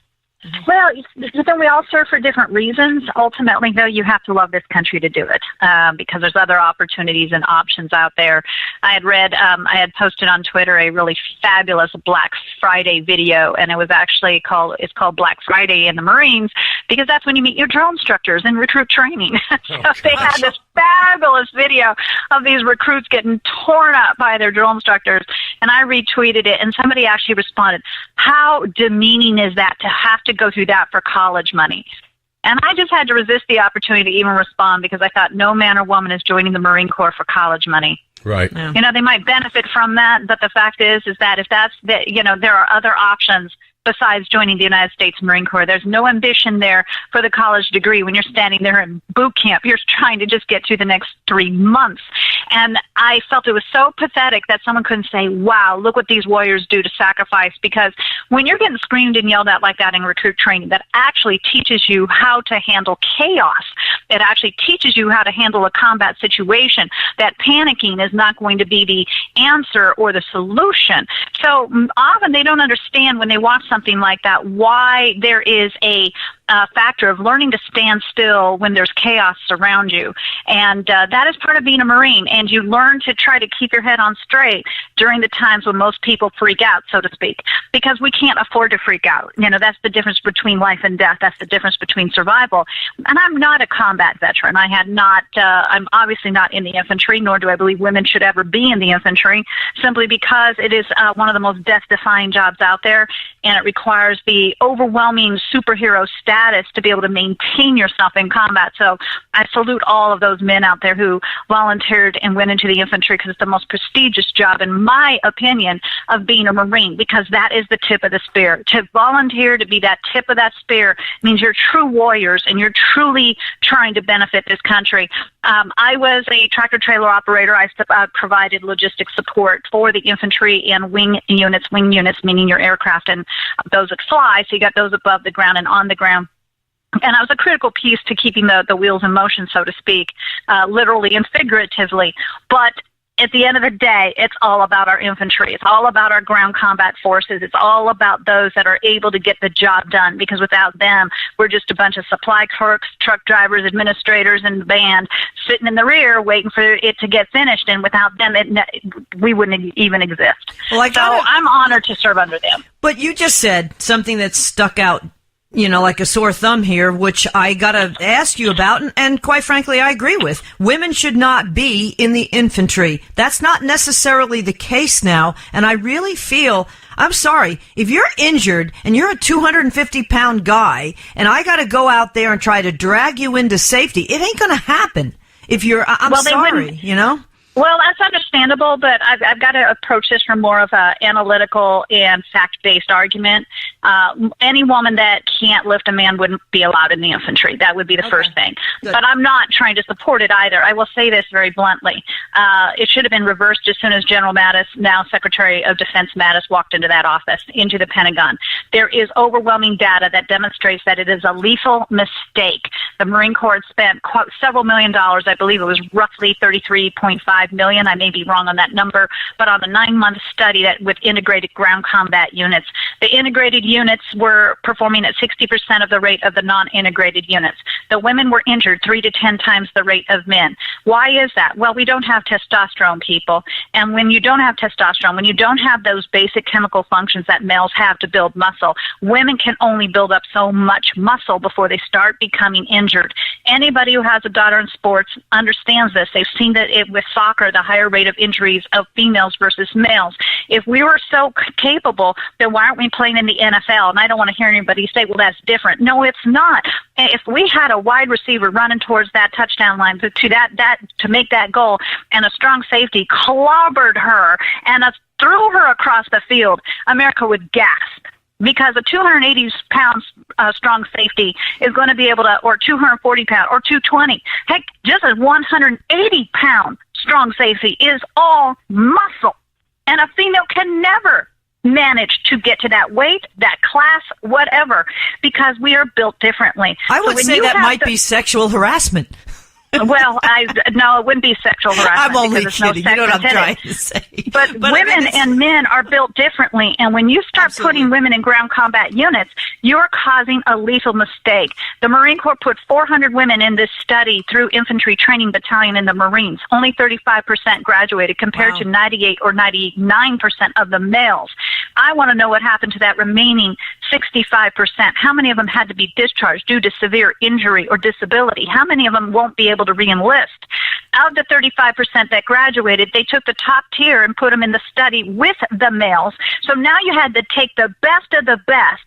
Well, we all serve for different reasons. Ultimately, though, you have to love this country to do it, because there's other opportunities and options out there. I had posted on Twitter a really fabulous Black Friday video, and it was actually called Black Friday in the Marines, because that's when you meet your drill instructors in recruit training. They had this fabulous video of these recruits getting torn up by their drill instructors, and I retweeted it, and somebody actually responded, how demeaning is that to have to go through that for college money? And I just had to resist the opportunity to even respond, because I thought no man or woman is joining the Marine Corps for college money. Right. Yeah. You know, they might benefit from that, but the fact is that if that's there are other options besides joining the United States Marine Corps. There's no ambition there for the college degree when you're standing there in boot camp. You're trying to just get through the next 3 months. And I felt it was so pathetic that someone couldn't say, wow, look what these warriors do to sacrifice. Because when you're getting screamed and yelled at like that in recruit training, that actually teaches you how to handle chaos. It actually teaches you how to handle a combat situation. That panicking is not going to be the answer or the solution. So often they don't understand when they watch something like that why there is a factor of learning to stand still when there's chaos around you. And that is part of being a Marine. And you learn to try to keep your head on straight during the times when most people freak out, so to speak, because we can't afford to freak out. You know, that's the difference between life and death. That's the difference between survival. And I'm not a combat veteran. I'm obviously not in the infantry, nor do I believe women should ever be in the infantry, simply because it is one of the most death-defying jobs out there, and it requires the overwhelming superhero status to be able to maintain yourself in combat. So I salute all of those men out there who volunteered and went into the infantry, because it's the most prestigious job, in my opinion, of being a Marine, because that is the tip of the spear. To volunteer to be that tip of that spear means you're true warriors and you're truly trying to benefit this country. I was a tractor-trailer operator. I provided logistics support for the infantry and wing units meaning your aircraft and those that fly, so you got those above the ground and on the ground. And I was a critical piece to keeping the wheels in motion, so to speak, literally and figuratively. But at the end of the day, it's all about our infantry. It's all about our ground combat forces. It's all about those that are able to get the job done, because without them, we're just a bunch of supply clerks, truck drivers, administrators, and the band sitting in the rear waiting for it to get finished. And without them, we wouldn't even exist. Well, I'm honored to serve under them. But you just said something that stuck out, like a sore thumb here, which I gotta ask you about, and quite frankly, I agree with. Women should not be in the infantry. That's not necessarily the case now, and I really feel, I'm sorry, if you're injured and you're a 250-pound guy, and I gotta go out there and try to drag you into safety, it ain't gonna happen. If you're, I'm sorry, Well, that's understandable, but I've got to approach this from more of an analytical and fact-based argument. Any woman that can't lift a man wouldn't be allowed in the infantry. That would be the first thing. Good. But I'm not trying to support it either. I will say this very bluntly. It should have been reversed as soon as General Mattis, now Secretary of Defense Mattis, walked into that office, into the Pentagon. There is overwhelming data that demonstrates that it is a lethal mistake. The Marine Corps had spent several $1 million. I believe it was roughly $33.5 million. I may be wrong on that number, but on a 9-month study that with integrated ground combat units, the integrated units were performing at 60% of the rate of the non-integrated units. The women were injured 3 to 10 times the rate of men. Why is that? Well, we don't have testosterone, people. And when you don't have testosterone, when you don't have those basic chemical functions that males have to build muscle, women can only build up so much muscle before they start becoming injured. Anybody who has a daughter in sports understands this. They've seen that with soccer, the higher rate of injuries of females versus males. If we were so capable, then why aren't we playing in the NFL? And I don't want to hear anybody say, well, that's different. No, it's not. If we had a wide receiver running towards that touchdown line to make that goal, and a strong safety clobbered her and threw her across the field, America would gasp. Because a 280-pound strong safety is going to be able to, or 240-pound, or 220. Heck, just a 180-pound strong safety is all muscle. And a female can never manage to get to that weight, that class, whatever, because we are built differently. I would say that might be sexual harassment. Well, no, it wouldn't be sexual harassment. I'm only kidding. You know what I'm trying to say. But women and men are built differently, and when you start putting women in ground combat units, you're causing a lethal mistake. The Marine Corps put 400 women in this study through infantry training battalion in the Marines. Only 35% graduated compared to 98 or 99% of the males. I want to know what happened to that remaining 65%. How many of them had to be discharged due to severe injury or disability? How many of them won't be able to re-enlist? Out of the 35% that graduated, they took the top tier and put them in the study with the males. So now you had to take the best of the best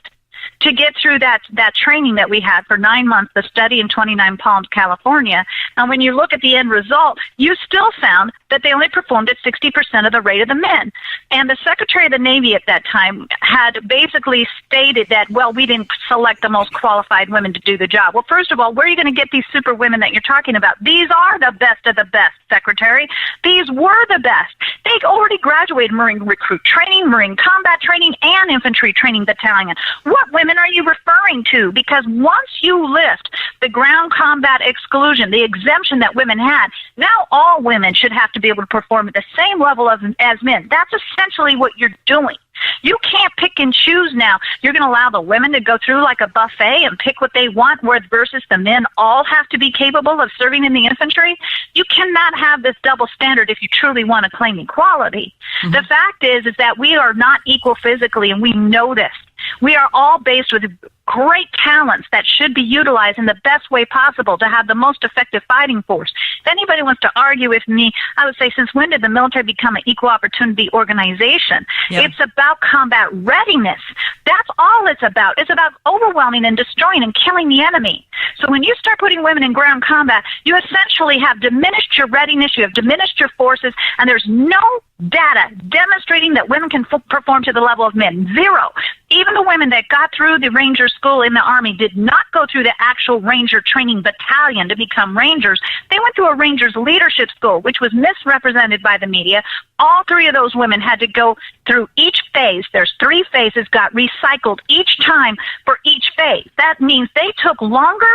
to get through that training that we had for 9 months, the study in 29 Palms, California. And when you look at the end result, you still found that they only performed at 60% of the rate of the men. And the Secretary of the Navy at that time had basically stated that, well, we didn't select the most qualified women to do the job. Well, first of all, where are you going to get these super women that you're talking about? These are the best of the best, Secretary. These were the best. They already graduated Marine recruit training, Marine combat training, and infantry training battalion. What women are you referring to? Because once you lift the ground combat exclusion, the exemption that women had, now all women should have to be able to perform at the same level as men. That's essentially what you're doing. You can't pick and choose now. You're going to allow the women to go through like a buffet and pick what they want, versus the men all have to be capable of serving in the infantry? You cannot have this double standard if you truly want to claim equality. Mm-hmm. The fact is that we are not equal physically, and we know this. We are all based with great talents that should be utilized in the best way possible to have the most effective fighting force. If anybody wants to argue with me, I would say, since when did the military become an equal opportunity organization? Yep. It's about combat readiness. That's all it's about. It's about overwhelming and destroying and killing the enemy. So when you start putting women in ground combat, you essentially have diminished your readiness, you have diminished your forces, and there's no data demonstrating that women can perform to the level of men. Zero. Even of the women that got through the Ranger School in the Army did not go through the actual Ranger Training Battalion to become Rangers. They went through a Rangers Leadership School, which was misrepresented by the media. All three of those women had to go through each phase. There's 3 phases, got recycled each time for each phase. That means they took longer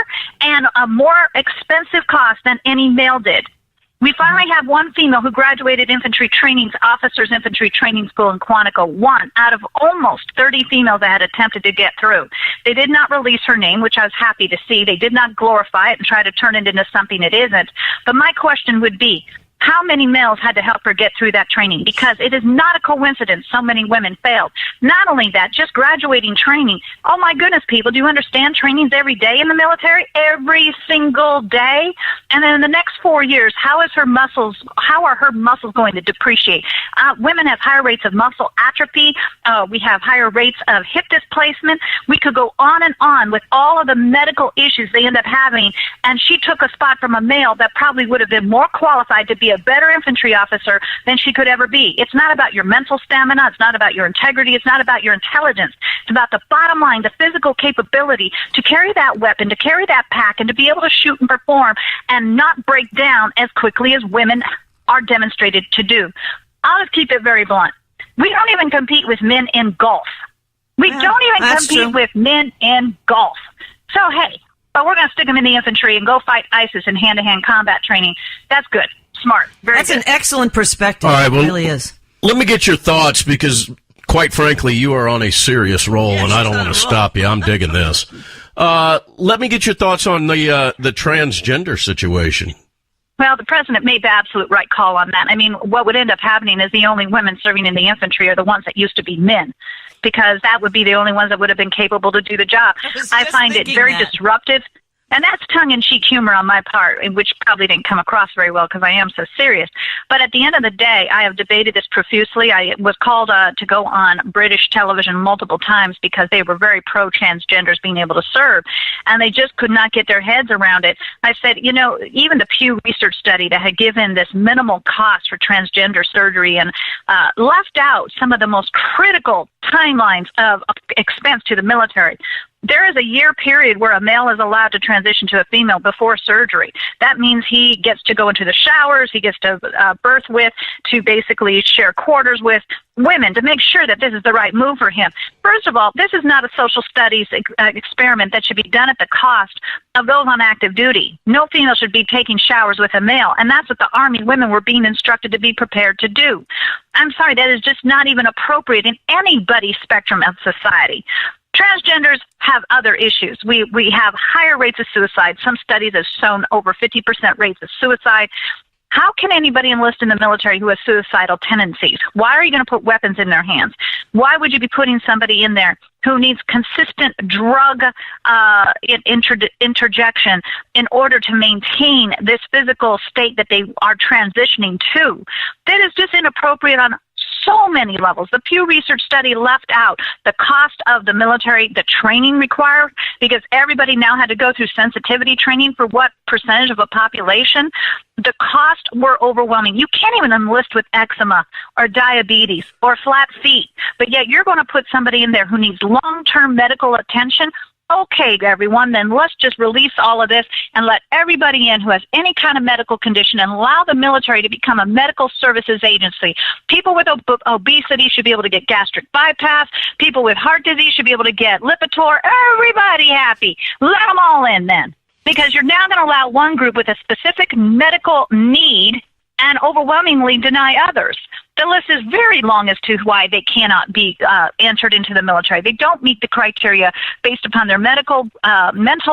and a more expensive cost than any male did. We finally have one female who graduated Officers Infantry Training School in Quantico, 1 out of almost 30 females that had attempted to get through. They did not release her name, which I was happy to see. They did not glorify it and try to turn it into something it isn't. But my question would be, how many males had to help her get through that training? Because it is not a coincidence so many women failed. Not only that, just graduating training. Oh my goodness, people, do you understand training's every day in the military? Every single day. And then in the next 4 years, how are her muscles going to depreciate? Women have higher rates of muscle atrophy. We have higher rates of hip displacement. We could go on and on with all of the medical issues they end up having. And she took a spot from a male that probably would have been more qualified to be a better infantry officer than she could ever be. It's not about your mental stamina. It's not about your integrity. It's not about your intelligence. It's about the bottom line, the physical capability to carry that weapon, to carry that pack, and to be able to shoot and perform and not break down as quickly as women are demonstrated to do. I'll just keep it very blunt. We don't even compete with men in golf. We don't even compete with men in golf. So, hey, but we're going to stick them in the infantry and go fight ISIS in hand-to-hand combat training. That's good. Smart. Very That's good. an excellent perspective. All right, well, it really is. Let me get your thoughts because, quite frankly, you are on a serious roll, and I don't want to stop you. I'm digging this. Let me get your thoughts on the transgender situation. Well, the president made the absolute right call on that. I mean, what would end up happening is the only women serving in the infantry are the ones that used to be men, because that would be the only ones that would have been capable to do the job. I find it very disruptive. And that's tongue-in-cheek humor on my part, which probably didn't come across very well because I am so serious. But at the end of the day, I have debated this profusely. I was called to go on British television multiple times because they were very pro-transgenders being able to serve, and they just could not get their heads around it. I said, you know, even the Pew Research study that had given this minimal cost for transgender surgery and left out some of the most critical timelines of expense to the military. There is a year period where a male is allowed to transition to a female before surgery. That means he gets to go into the showers, he gets to birth with, to basically share quarters with women to make sure that this is the right move for him. First of all, this is not a social studies experiment that should be done at the cost of those on active duty. No female should be taking showers with a male, and that's what the Army women were being instructed to be prepared to do. I'm sorry, that is just not even appropriate in anybody's spectrum of society. Transgenders have other issues. We have higher rates of suicide. Some studies have shown over 50% rates of suicide. How can anybody enlist in the military who has suicidal tendencies? Why are you going to put weapons in their hands? Why would you be putting somebody in there who needs consistent drug interjection in order to maintain this physical state that they are transitioning to? That is just inappropriate on so many levels. The Pew Research study left out the cost of the military, the training required, because everybody now had to go through sensitivity training for what percentage of a population. The costs were overwhelming. You can't even enlist with eczema or diabetes or flat feet, but yet you're going to put somebody in there who needs long-term medical attention. Okay, everyone, then let's just release all of this and let everybody in who has any kind of medical condition and allow the military to become a medical services agency. People with obesity should be able to get gastric bypass. People with heart disease should be able to get Lipitor. Everybody happy. Let them all in then, because you're now going to allow one group with a specific medical need and overwhelmingly deny others. The list is very long as to why they cannot be entered into the military. They don't meet the criteria based upon their mental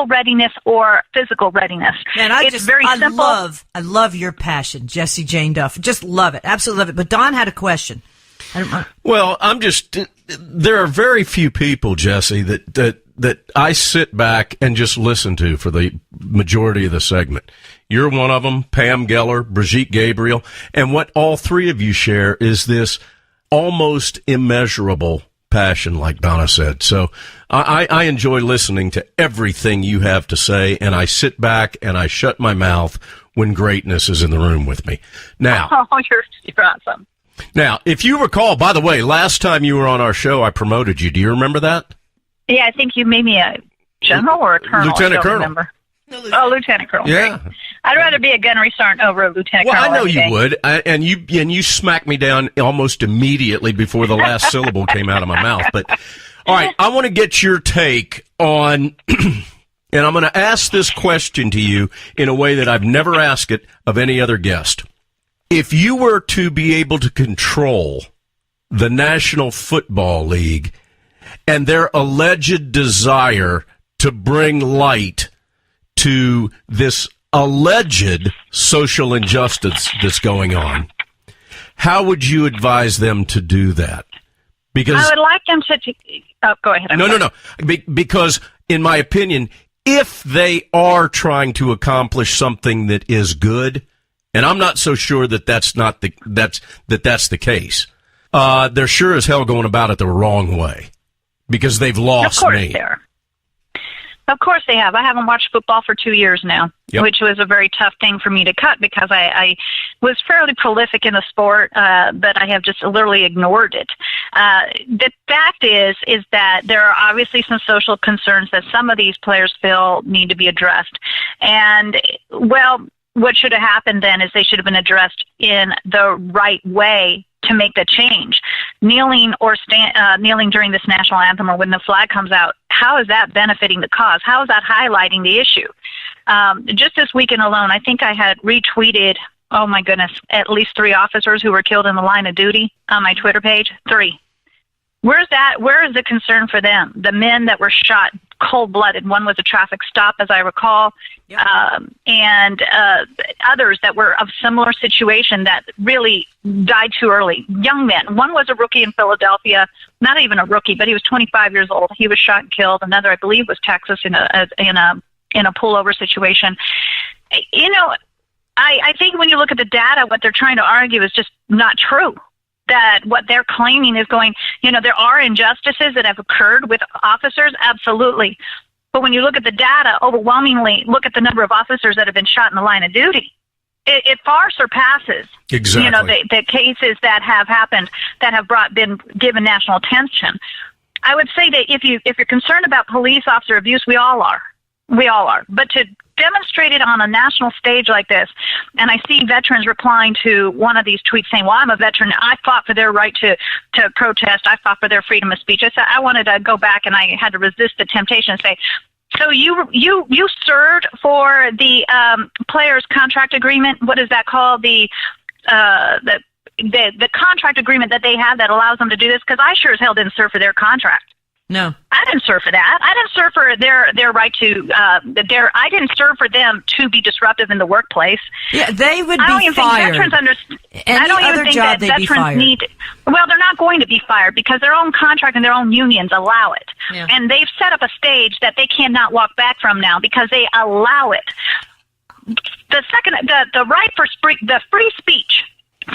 readiness or physical readiness. Man, very simple. I love your passion, Jessie Jane Duff. Just love it. Absolutely love it. But Don had a question. Well, there are very few people, Jessie, that I sit back and just listen to for the majority of the segment. You're one of them, Pam Geller, Brigitte Gabriel, and what all three of you share is this almost immeasurable passion, like Donna said. So I enjoy listening to everything you have to say, and I sit back and I shut my mouth when greatness is in the room with me. Now, you're awesome. Now, if you recall, by the way, last time you were on our show, I promoted you. Do you remember that? Yeah, I think you made me a general or a colonel. Lieutenant Colonel. Remember. Oh, Lieutenant Colonel. Yeah. Great. I'd rather be a gunnery sergeant over a lieutenant colonel. Well, I know you day. would, and you smacked me down almost immediately before the last syllable came out of my mouth. But all right, I want to get your take on, and I'm going to ask this question to you in a way that I've never asked it of any other guest. If you were to be able to control the National Football League and their alleged desire to bring light to this alleged social injustice that's going on, how would you advise them to do that? Because I would like them to. Go ahead. No. Because, in my opinion, if they are trying to accomplish something that is good, and I'm not so sure that that's the case, they're sure as hell going about it the wrong way because they've lost me. Of course they are. Of course they have. I haven't watched football for 2 years now, which was a very tough thing for me to cut because I was fairly prolific in the sport, but I have just literally ignored it. The fact is that there are obviously some social concerns that some of these players feel need to be addressed. And, well, what should have happened then is they should have been addressed in the right way to make the change. Kneeling during this national anthem or when the flag comes out, how is that benefiting the cause? How is that highlighting the issue? Just this weekend alone, I think I had retweeted, oh my goodness, at least 3 officers who were killed in the line of duty on my Twitter page. 3. Where's that? Where is the concern for them? The men that were shot cold-blooded. One was a traffic stop, as I recall, and others that were of similar situation that really died too early. Young men. One was a rookie in Philadelphia, not even a rookie, but he was 25 years old. He was shot and killed. Another, I believe, was Texas in a pullover situation. You know, I think when you look at the data, what they're trying to argue is just not true. That what they're claiming is going, you know, there are injustices that have occurred with officers, absolutely. But when you look at the data, overwhelmingly, look at the number of officers that have been shot in the line of duty. It far surpasses, you know, the cases that have happened that have been given national attention. I would say that if you're concerned about police officer abuse, we all are. We all are. But to demonstrate it on a national stage like this, and I see veterans replying to one of these tweets saying, well, I'm a veteran. I fought for their right to protest. I fought for their freedom of speech. I wanted to go back, and I had to resist the temptation and say, so you served for the players' contract agreement. What is that called? The contract agreement that they have that allows them to do this? Because I sure as hell didn't serve for their contract. No, I didn't serve for that. I didn't serve for their right to I didn't serve for them to be disruptive in the workplace. Yeah, they would I don't be even fired. think veterans Any I don't other even think job, that they'd be veterans fired. need. Well, they're not going to be fired because their own contract and their own unions allow it, and they've set up a stage that they cannot walk back from now because they allow it. The right for free speech.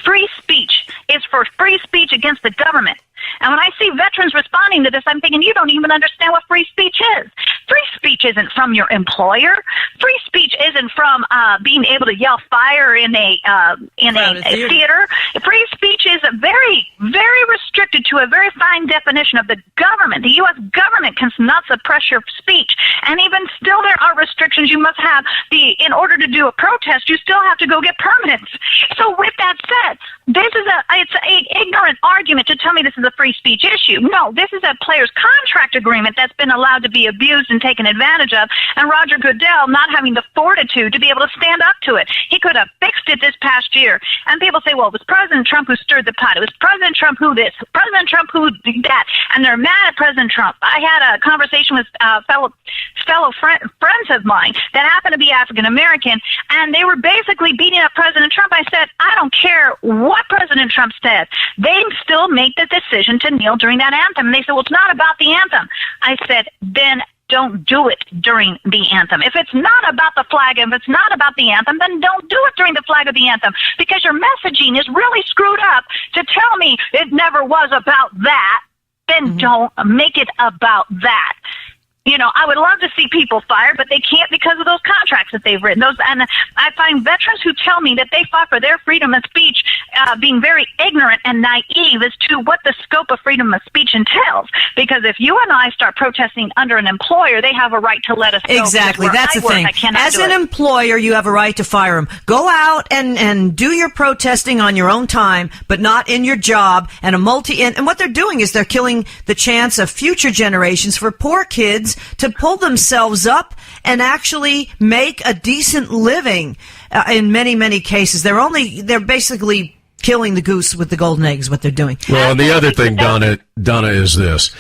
Free speech is for free speech against the government. And when I see veterans responding to this, I'm thinking, you don't even understand what free speech is. Free speech isn't from your employer. Free speech isn't from being able to yell fire in a theater. Free speech is very, very restricted to a very fine definition of the government. The U.S. government cannot suppress your speech. And even still, there are restrictions. You must have in order to do a protest, you still have to go get permits. So with that said, it's an ignorant argument to tell me this is a free speech issue. No, this is a player's contract agreement that's been allowed to be abused and taken advantage of, and Roger Goodell not having the fortitude to be able to stand up to it. He could have fixed it this past year. And people say, well, it was President Trump who stirred the pot. It was President Trump who this, President Trump who did that. And they're mad at President Trump. I had a conversation with fellow friends of mine that happened to be African American, and they were basically beating up President Trump. I said, I don't care what President Trump said. They still make the decision to kneel during that anthem. And they said, well, it's not about the anthem. I said, then don't do it during the anthem. If it's not about the flag, if it's not about the anthem, then don't do it during the flag of the anthem, because your messaging is really screwed up. To tell me it never was about that, then don't make it about that. You know, I would love to see people fired, but they can't because of those contracts that they've written. And I find veterans who tell me that they fought for their freedom of speech being very ignorant and naive as to what the scope of freedom of speech entails. Because if you and I start protesting under an employer, they have a right to let us go. Exactly. That's the thing. As an employer, you have a right to fire them. Go out and do your protesting on your own time, but not in your job. And and what they're doing is they're killing the chance of future generations for poor kids to pull themselves up and actually make a decent living. In many, many cases, they're basically killing the goose with the golden eggs, what they're doing. Well, and the other thing, Donna, is this.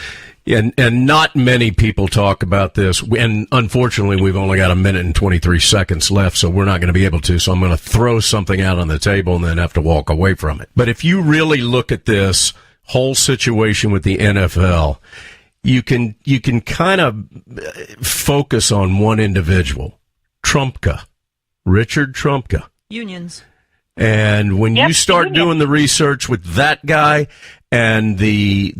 And not many people talk about this. And unfortunately, we've only got a minute and 23 seconds left, so we're not going to be able to. So I'm going to throw something out on the table and then have to walk away from it. But if you really look at this whole situation with the NFL, you can kind of focus on one individual, Richard Trumka. Unions. And when you start doing the research with that guy and the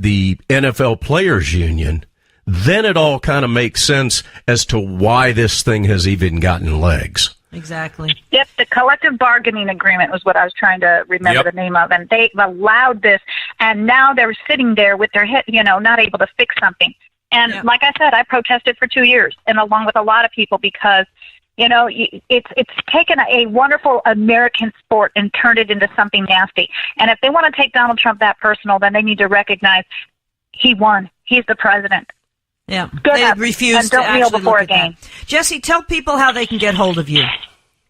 NFL Players Union, then it all kind of makes sense as to why this thing has even gotten legs. Exactly. Yep, the collective bargaining agreement was what I was trying to remember the name of, and they've allowed this, and now they're sitting there with their head, not able to fix something. And like I said, I protested for 2 years, and along with a lot of people, because it's taken a wonderful American sport and turned it into something nasty. And if they want to take Donald Trump that personal, then they need to recognize he won. He's the president. Yeah, they refused to actually kneel before a game. Jessie, tell people how they can get hold of you.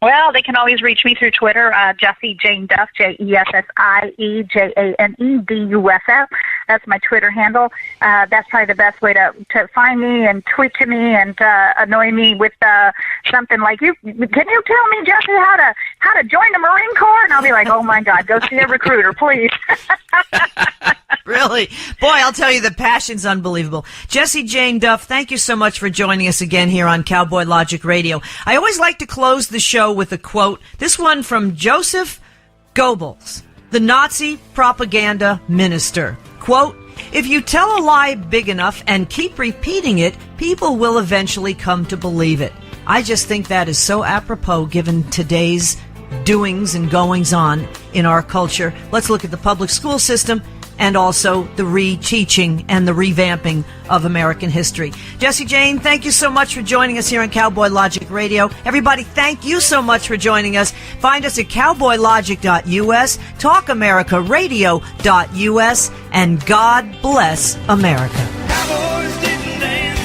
Well, they can always reach me through Twitter, Jessie Jane Duff, JESSIEJANEDUFF. That's my Twitter handle. That's probably the best way to find me and tweet to me and annoy me with something like, can you tell me, Jessie, how to join the Marine Corps? And I'll be like, oh my God, go see a recruiter, please. Really? Boy, I'll tell you, the passion's unbelievable. Jessie Jane Duff, thank you so much for joining us again here on Cowboy Logic Radio. I always like to close the show with a quote. This one from Joseph Goebbels, the Nazi propaganda minister. Quote, "If you tell a lie big enough and keep repeating it, people will eventually come to believe it." I just think that is so apropos given today's doings and goings on in our culture. Let's look at the public school system and also the reteaching and the revamping of American history. Jessie Jane, thank you so much for joining us here on Cowboy Logic Radio. Everybody, thank you so much for joining us. Find us at cowboylogic.us, talkamericaradio.us, and God bless America. Cowboys didn't dance,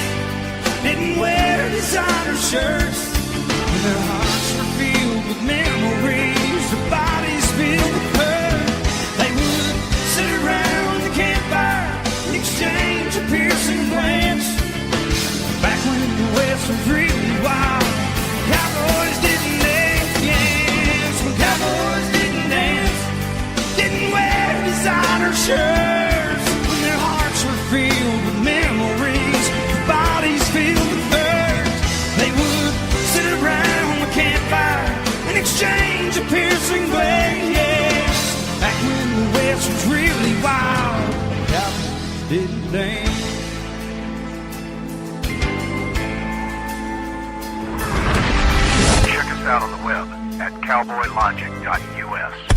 didn't wear designer shirts. Their hearts were filled with memories, their bodies filled with hurt. They would sit around the campfire and exchange a piercing glance. Back when the West was really wild, cowboys didn't dance. When cowboys didn't dance, didn't wear designer shirts. When their hearts were filled with memories, their bodies filled with hurt. They would sit around the campfire and exchange a piercing glance. Back when the West was really wild, cowboys didn't dance. Check us out on the web at cowboylogic.us.